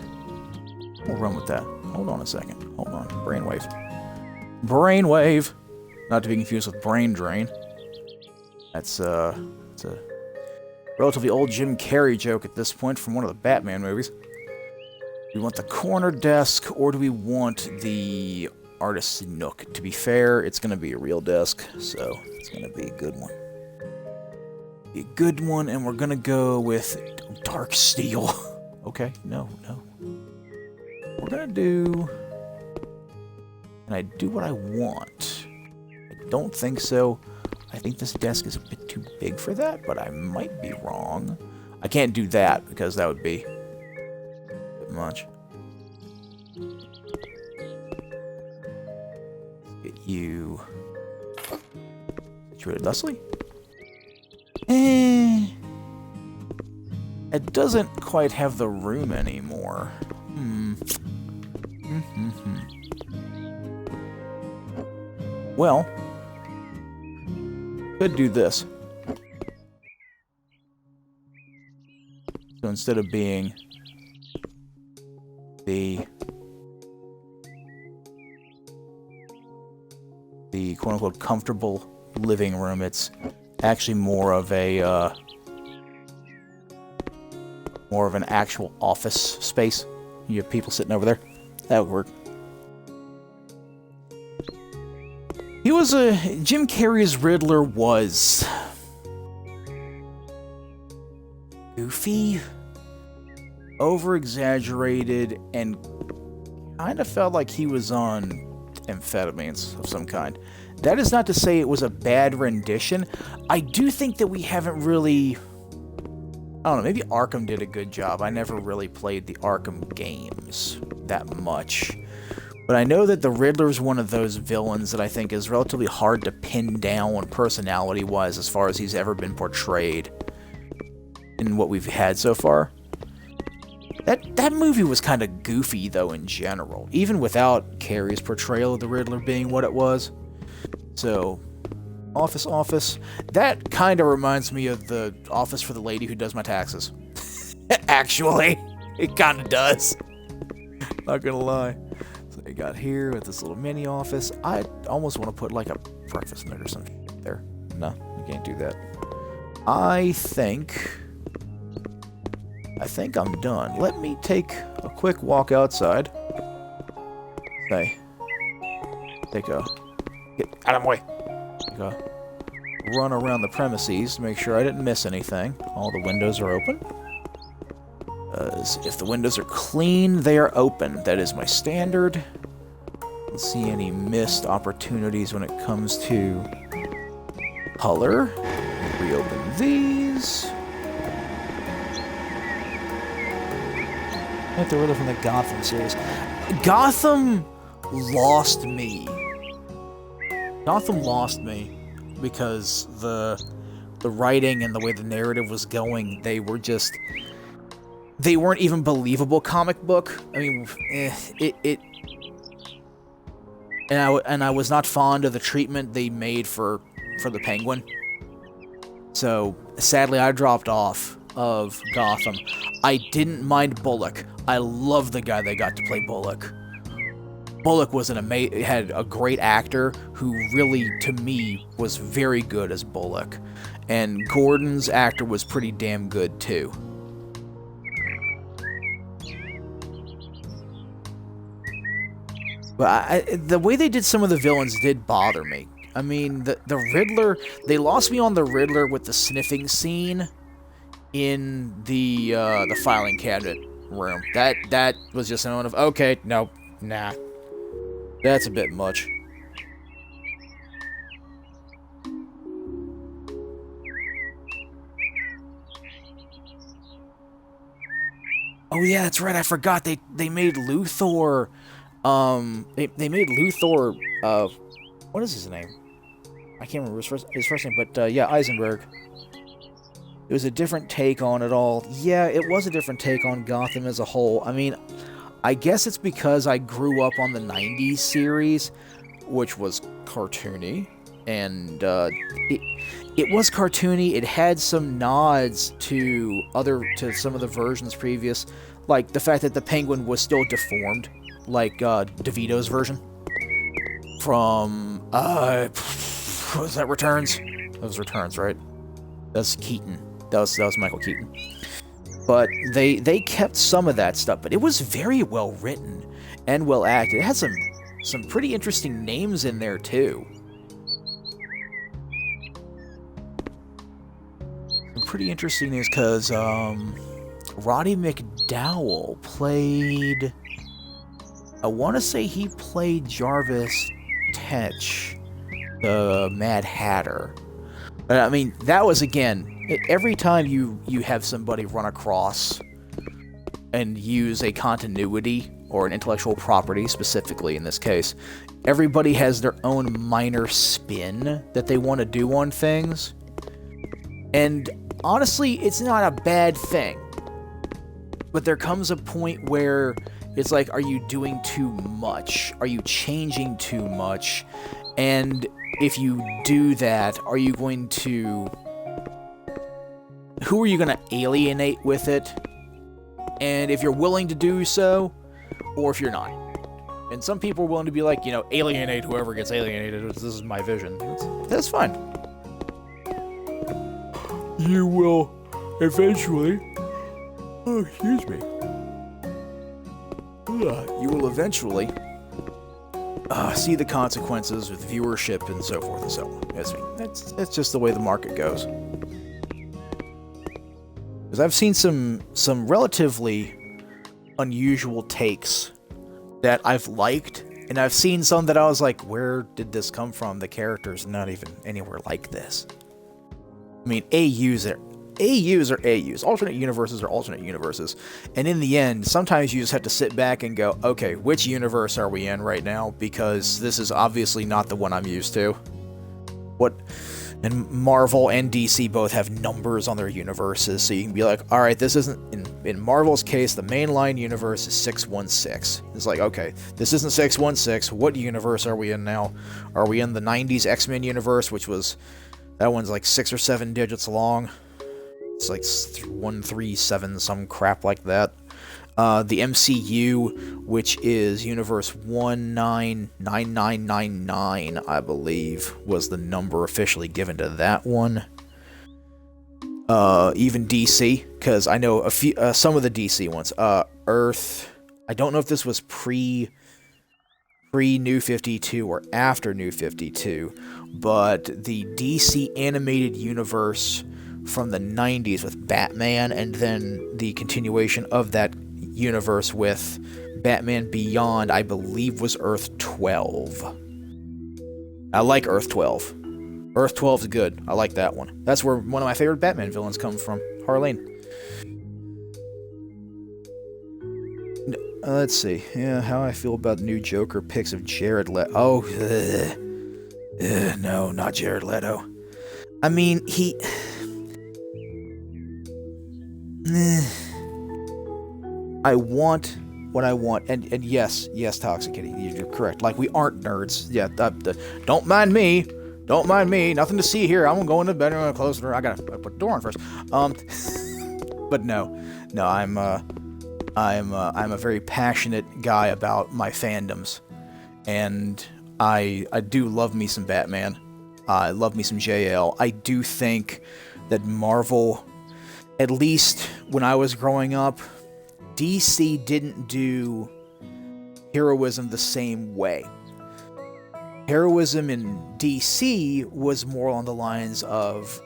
S1: We'll run with that. Hold on a second. Hold on. Brainwave. Brainwave! Not to be confused with brain drain. It's a relatively old Jim Carrey joke at this point from one of the Batman movies. Do we want the corner desk, or do we want the artist's nook? To be fair, it's going to be a real desk, so it's going to be a good one. Be a good one, and we're going to go with dark steel. Okay, no. We're going to do... Can I do what I want? I don't think so. I think this desk is a bit too big for that, but I might be wrong. I can't do that, because that would be a bit much. Get you situated thusly. It doesn't quite have the room anymore. Well, could do this. So instead of being the quote-unquote comfortable living room, it's actually more of an actual office space. You have people sitting over there. That would work. Jim Carrey's Riddler was goofy, over-exaggerated, and kind of felt like he was on amphetamines of some kind. That is not to say it was a bad rendition. I do think that we haven't really... I don't know, maybe Arkham did a good job. I never really played the Arkham games that much. But I know that the Riddler's one of those villains that I think is relatively hard to pin down personality-wise as far as he's ever been portrayed in what we've had so far. That movie was kind of goofy, though, in general, even without Carrey's portrayal of the Riddler being what it was. So, Office. That kind of reminds me of the office for the lady who does my taxes. Actually, it kind of does. Not gonna lie. So you got here with this little mini office. I almost want to put like a breakfast nook or something there. No, you can't do that. I think I'm done. Let me take a quick walk outside. Get out of my way. Run around the premises to make sure I didn't miss anything. All the windows are open. If the windows are clean, they are open. That is my standard. Don't see any missed opportunities when it comes to color. Reopen these. I have to read it from the Gotham series. Gotham lost me. because the writing and the way the narrative was going, they weren't even believable comic book. I mean, and I was not fond of the treatment they made for the Penguin. So sadly, I dropped off of Gotham. I didn't mind Bullock. I love the guy they got to play Bullock. Bullock was had a great actor who really, to me, was very good as Bullock. And Gordon's actor was pretty damn good, too. But the way they did some of the villains did bother me. I mean, the Riddler, they lost me on the Riddler with the sniffing scene in the filing cabinet room. That was just a moment of, okay, no, nah. That's a bit much. Oh yeah, that's right, I forgot they made Luthor, they made Luthor, what is his name? I can't remember his first name, but yeah, Eisenberg. It was a different take on it all. Yeah, it was a different take on Gotham as a whole. I mean, I guess it's because I grew up on the 90s series, which was cartoony, and it was cartoony. It had some nods to some of the versions previous, like the fact that the Penguin was still deformed, like DeVito's version from was that Returns? That was Returns, right? That's Keaton. That was Michael Keaton. But they kept some of that stuff, but it was very well written and well acted. It had some pretty interesting names in there too. Some pretty interesting names because Roddy McDowell played. I want to say he played Jarvis Tetch, the Mad Hatter. I mean, that was, again, every time you have somebody run across and use a continuity or an intellectual property, specifically in this case, everybody has their own minor spin that they want to do on things. And honestly, it's not a bad thing. But there comes a point where it's like, are you doing too much? Are you changing too much? And if you do that, are you going to... Who are you going to alienate with it? And if you're willing to do so, or if you're not. And some people are willing to be like, you know, alienate whoever gets alienated. This is my vision. That's fine. You will eventually... Oh, excuse me. You will eventually... see the consequences with viewership and so forth and so on. That's just the way the market goes. Because I've seen some relatively unusual takes that I've liked, and I've seen some that I was like, where did this come from? The character's not even anywhere like this. I mean, AUs are AUs. Alternate universes are alternate universes. And in the end, sometimes you just have to sit back and go, okay, which universe are we in right now? Because this is obviously not the one I'm used to. And Marvel and DC both have numbers on their universes, so you can be like, alright, this isn't... In Marvel's case, the mainline universe is 616. It's like, okay, this isn't 616. What universe are we in now? Are we in the 90s X-Men universe, which was... That one's like 6 or 7 digits long. It's like 137, some crap like that. The MCU, which is Universe 199999, I believe, was the number officially given to that one. Even DC, because I know some of the DC ones. Earth, I don't know if this was pre New 52 or after New 52, but the DC animated universe from the 90s with Batman, and then the continuation of that universe with Batman Beyond, I believe, was Earth 12. I like Earth 12. Earth 12 is good. I like that one. That's where one of my favorite Batman villains comes from, Harleen. Let's see. Yeah, how I feel about new Joker picks of Jared Leto. Oh, ugh. No, not Jared Leto. I mean, I want what I want, and yes, Toxic Kitty, you're correct. Like, we aren't nerds. Yeah, don't mind me. Don't mind me. Nothing to see here. I'm gonna go in the bedroom and close the door. I gotta put the door on first. But no, I'm a very passionate guy about my fandoms, and I do love me some Batman. I love me some JL. I do think that Marvel, at least when I was growing up, DC didn't do heroism the same way. Heroism in DC was more on the lines of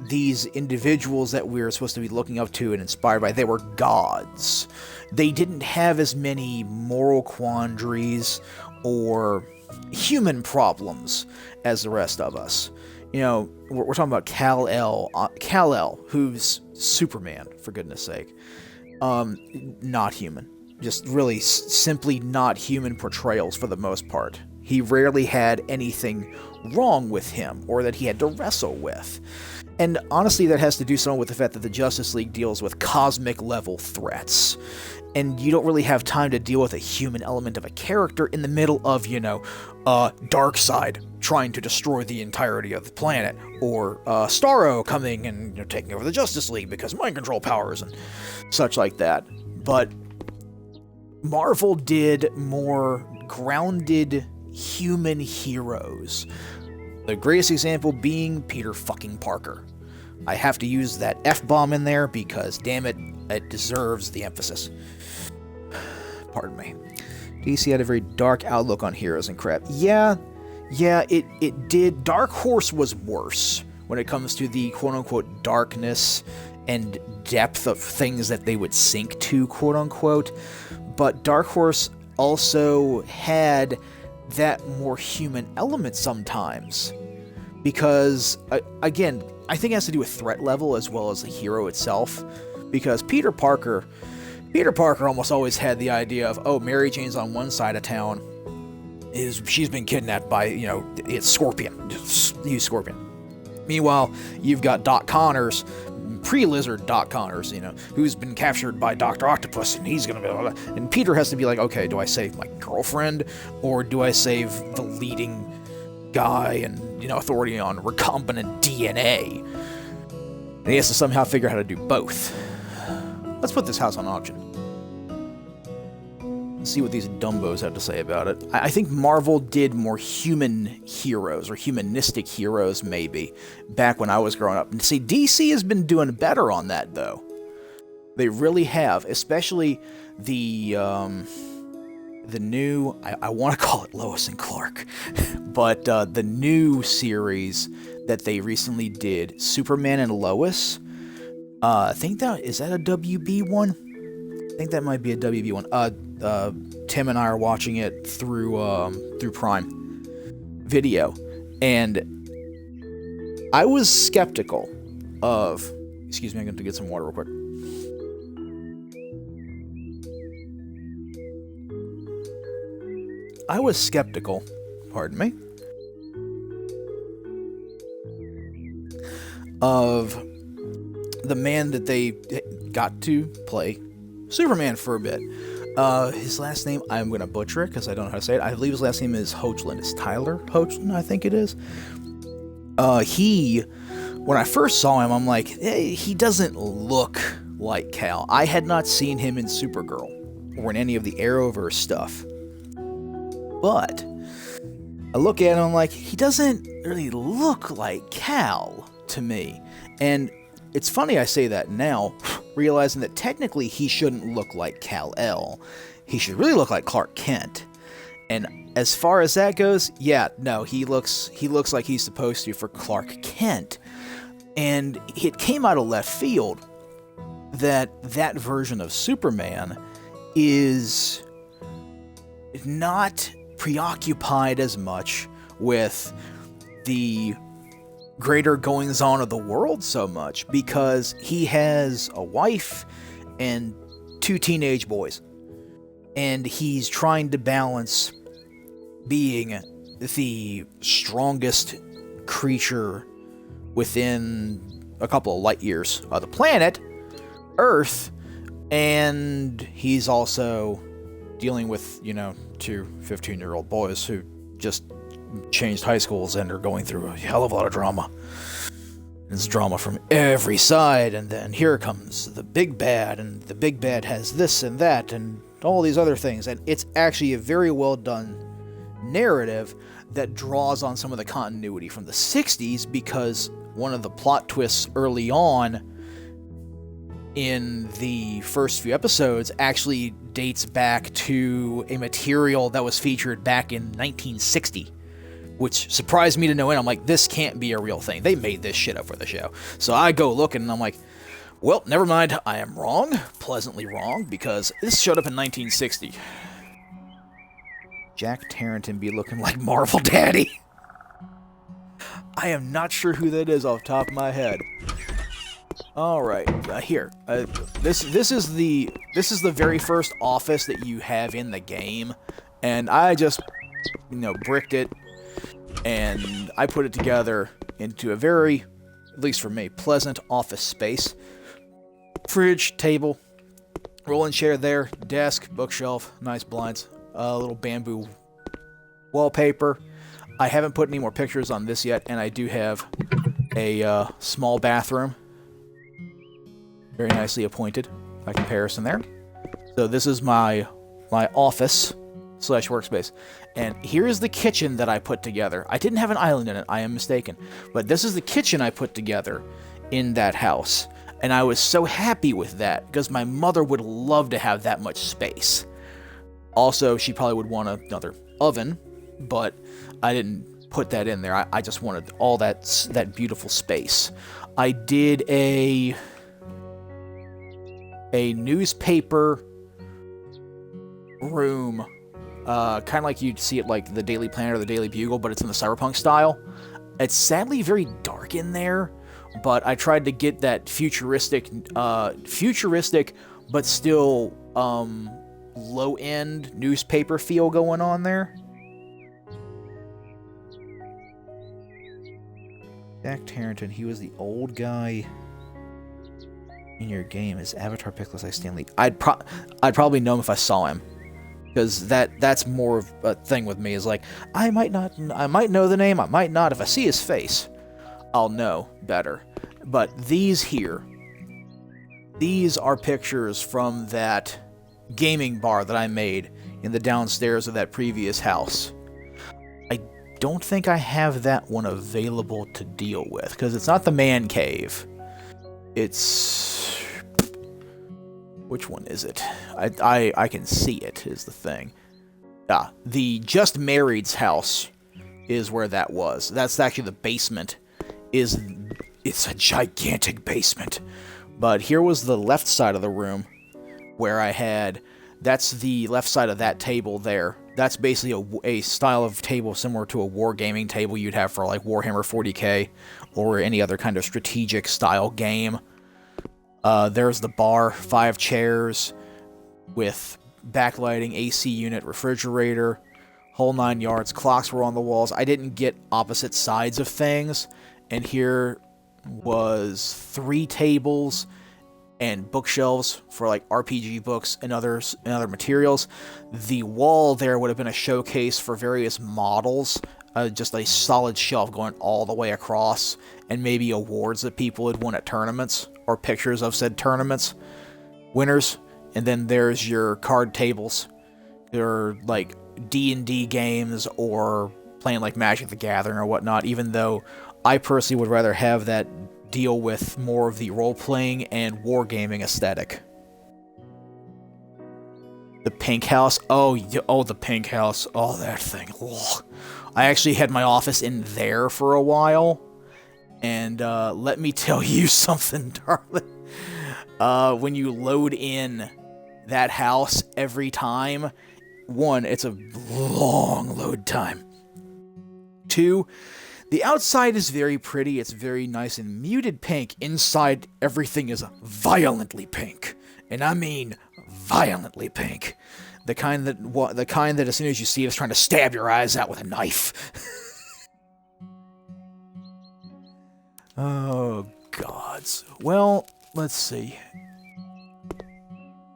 S1: these individuals that we were supposed to be looking up to and inspired by. They were gods. They didn't have as many moral quandaries or human problems as the rest of us. You know, we're talking about Kal-El, who's Superman, for goodness sake. Not human. Just really simply not human portrayals for the most part. He rarely had anything wrong with him or that he had to wrestle with. And honestly, that has to do something with the fact that the Justice League deals with cosmic level threats. And you don't really have time to deal with a human element of a character in the middle of, Darkseid trying to destroy the entirety of the planet, or Starro coming and taking over the Justice League because mind control powers and such like that. But Marvel did more grounded human heroes. The greatest example being Peter fucking Parker. I have to use that F-bomb in there because, damn it, it deserves the emphasis. Pardon me. DC had a very dark outlook on heroes and crap. Yeah, it did. Dark Horse was worse when it comes to the quote-unquote darkness and depth of things that they would sink to, quote-unquote. But Dark Horse also had that more human element sometimes. Because, again, I think it has to do with threat level as well as the hero itself. Because Peter Parker almost always had the idea of, oh, Mary Jane's on one side of town. She's been kidnapped by, it's Scorpion. Just use Scorpion. Meanwhile, you've got Doc Connors, pre-Lizard Doc Connors, who's been captured by Dr. Octopus, and he's gonna be... And Peter has to be like, okay, do I save my girlfriend, or do I save the leading guy and, authority on recombinant DNA? And he has to somehow figure out how to do both. Let's put this house on auction. Let's see what these dumbos have to say about it. I think Marvel did more human heroes, or humanistic heroes, maybe, back when I was growing up. And see, DC has been doing better on that, though. They really have, especially the new, I want to call it Lois and Clark, but the new series that they recently did, Superman and Lois. I think is that a WB one? I think that might be a WB one. Tim and I are watching it through Prime Video, and I was skeptical of... Excuse me, I'm going to get some water real quick. I was skeptical, pardon me, of the man that they got to play Superman for a bit. His last name, I'm going to butcher it because I don't know how to say it. I believe his last name is Hoechlin. It's Tyler Hoechlin, I think it is. When I first saw him, I'm like, hey, he doesn't look like Kal. I had not seen him in Supergirl or in any of the Arrowverse stuff. But I look at him, I'm like, he doesn't really look like Kal to me. And it's funny I say that now, realizing that technically he shouldn't look like Kal-El. He should really look like Clark Kent. And as far as that goes, yeah, no, he looks like he's supposed to for Clark Kent. And it came out of left field that version of Superman is not preoccupied as much with the greater goings-on of the world so much, because he has a wife and 2 teenage boys. And he's trying to balance being the strongest creature within a couple of light years of the planet, Earth, and he's also dealing with, two 15-year-old boys who just changed high schools and are going through a hell of a lot of drama. There's drama from every side, and then here comes the big bad, and the big bad has this and that, and all these other things, and it's actually a very well done narrative that draws on some of the continuity from the 60s, because one of the plot twists early on in the first few episodes actually dates back to a material that was featured back in 1960, which surprised me to no end. I'm like, this can't be a real thing. They made this shit up for the show. So I go looking, and I'm like, well, never mind. I am wrong, pleasantly wrong, because this showed up in 1960. Jack Tarrenton be looking like Marvel Daddy. I am not sure who that is off the top of my head. All right, here. This is the very first office that you have in the game, and I just bricked it, and I put it together into a very, at least for me, pleasant office space. Fridge, table, rolling chair there, desk, bookshelf, nice blinds, a little bamboo wallpaper. I haven't put any more pictures on this yet, and I do have a small bathroom. Very nicely appointed by comparison there. So this is my office / workspace. And here's the kitchen that I put together. I didn't have an island in it, I am mistaken. But this is the kitchen I put together in that house. And I was so happy with that, because my mother would love to have that much space. Also, she probably would want another oven, but I didn't put that in there. I just wanted all that beautiful space. I did a newspaper room, kind of like you'd see it like the Daily Planet or the Daily Bugle, but it's in the cyberpunk style. It's sadly very dark in there, but I tried to get that futuristic, but still low-end newspaper feel going on there. Jack Tarrenton, he was the old guy in your game. His avatar pick looks like Stanley. I'd probably know him if I saw him, because that's more of a thing with me. Is like, I might know the name, I might not. If I see his face, I'll know better. But these are pictures from that gaming bar that I made in the downstairs of that previous house. I don't think I have that one available to deal with, because it's not the man cave. It's... which one is it? I can see it, is the thing. The Just Married's house is where that was. That's actually the basement. It's a gigantic basement. But here was the left side of the room where I had... That's the left side of that table there. That's basically a style of table similar to a wargaming table you'd have for like Warhammer 40k or any other kind of strategic style game. There's the bar, 5 chairs with backlighting, AC unit, refrigerator, whole 9 yards. Clocks were on the walls. I didn't get opposite sides of things. And here was 3 tables and bookshelves for like RPG books and other materials. The wall there would have been a showcase for various models, just a solid shelf going all the way across, and maybe awards that people had won at tournaments, or pictures of said tournaments winners. And then there's your card tables. They're like D&D games or playing like Magic the Gathering or whatnot, even though I personally would rather have that deal with more of the role-playing and wargaming aesthetic. The pink house. Oh, the pink house. Oh, that thing. Ugh. I actually had my office in there for a while. And let me tell you something, darling. When you load in that house every time, 1, it's a long load time. 2, the outside is very pretty. It's very nice and muted pink. Inside, everything is violently pink. And I mean violently pink. The kind that as soon as you see is trying to stab your eyes out with a knife. Oh, gods. Well, let's see.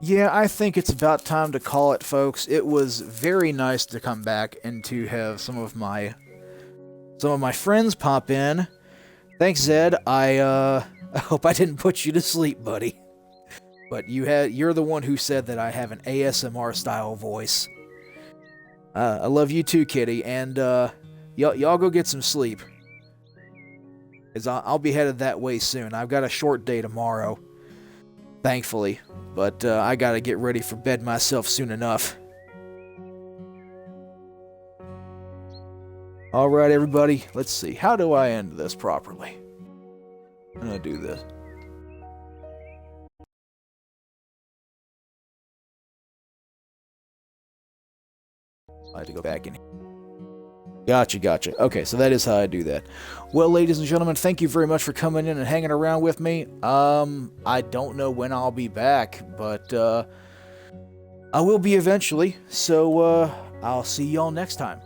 S1: Yeah, I think it's about time to call it, folks. It was very nice to come back and to have some of my friends pop in. Thanks, Zed. I hope I didn't put you to sleep, buddy. But you're the one who said that I have an ASMR style voice. I love you too, Kitty, and y'all go get some sleep. Cause I'll be headed that way soon. I've got a short day tomorrow, thankfully, but I gotta get ready for bed myself soon enough. All right, everybody. Let's see. How do I end this properly? I'm gonna do this. I had to go back in. Gotcha. Okay, so that is how I do that. Well, ladies and gentlemen, thank you very much for coming in and hanging around with me. I don't know when I'll be back, but I will be eventually. So I'll see y'all next time.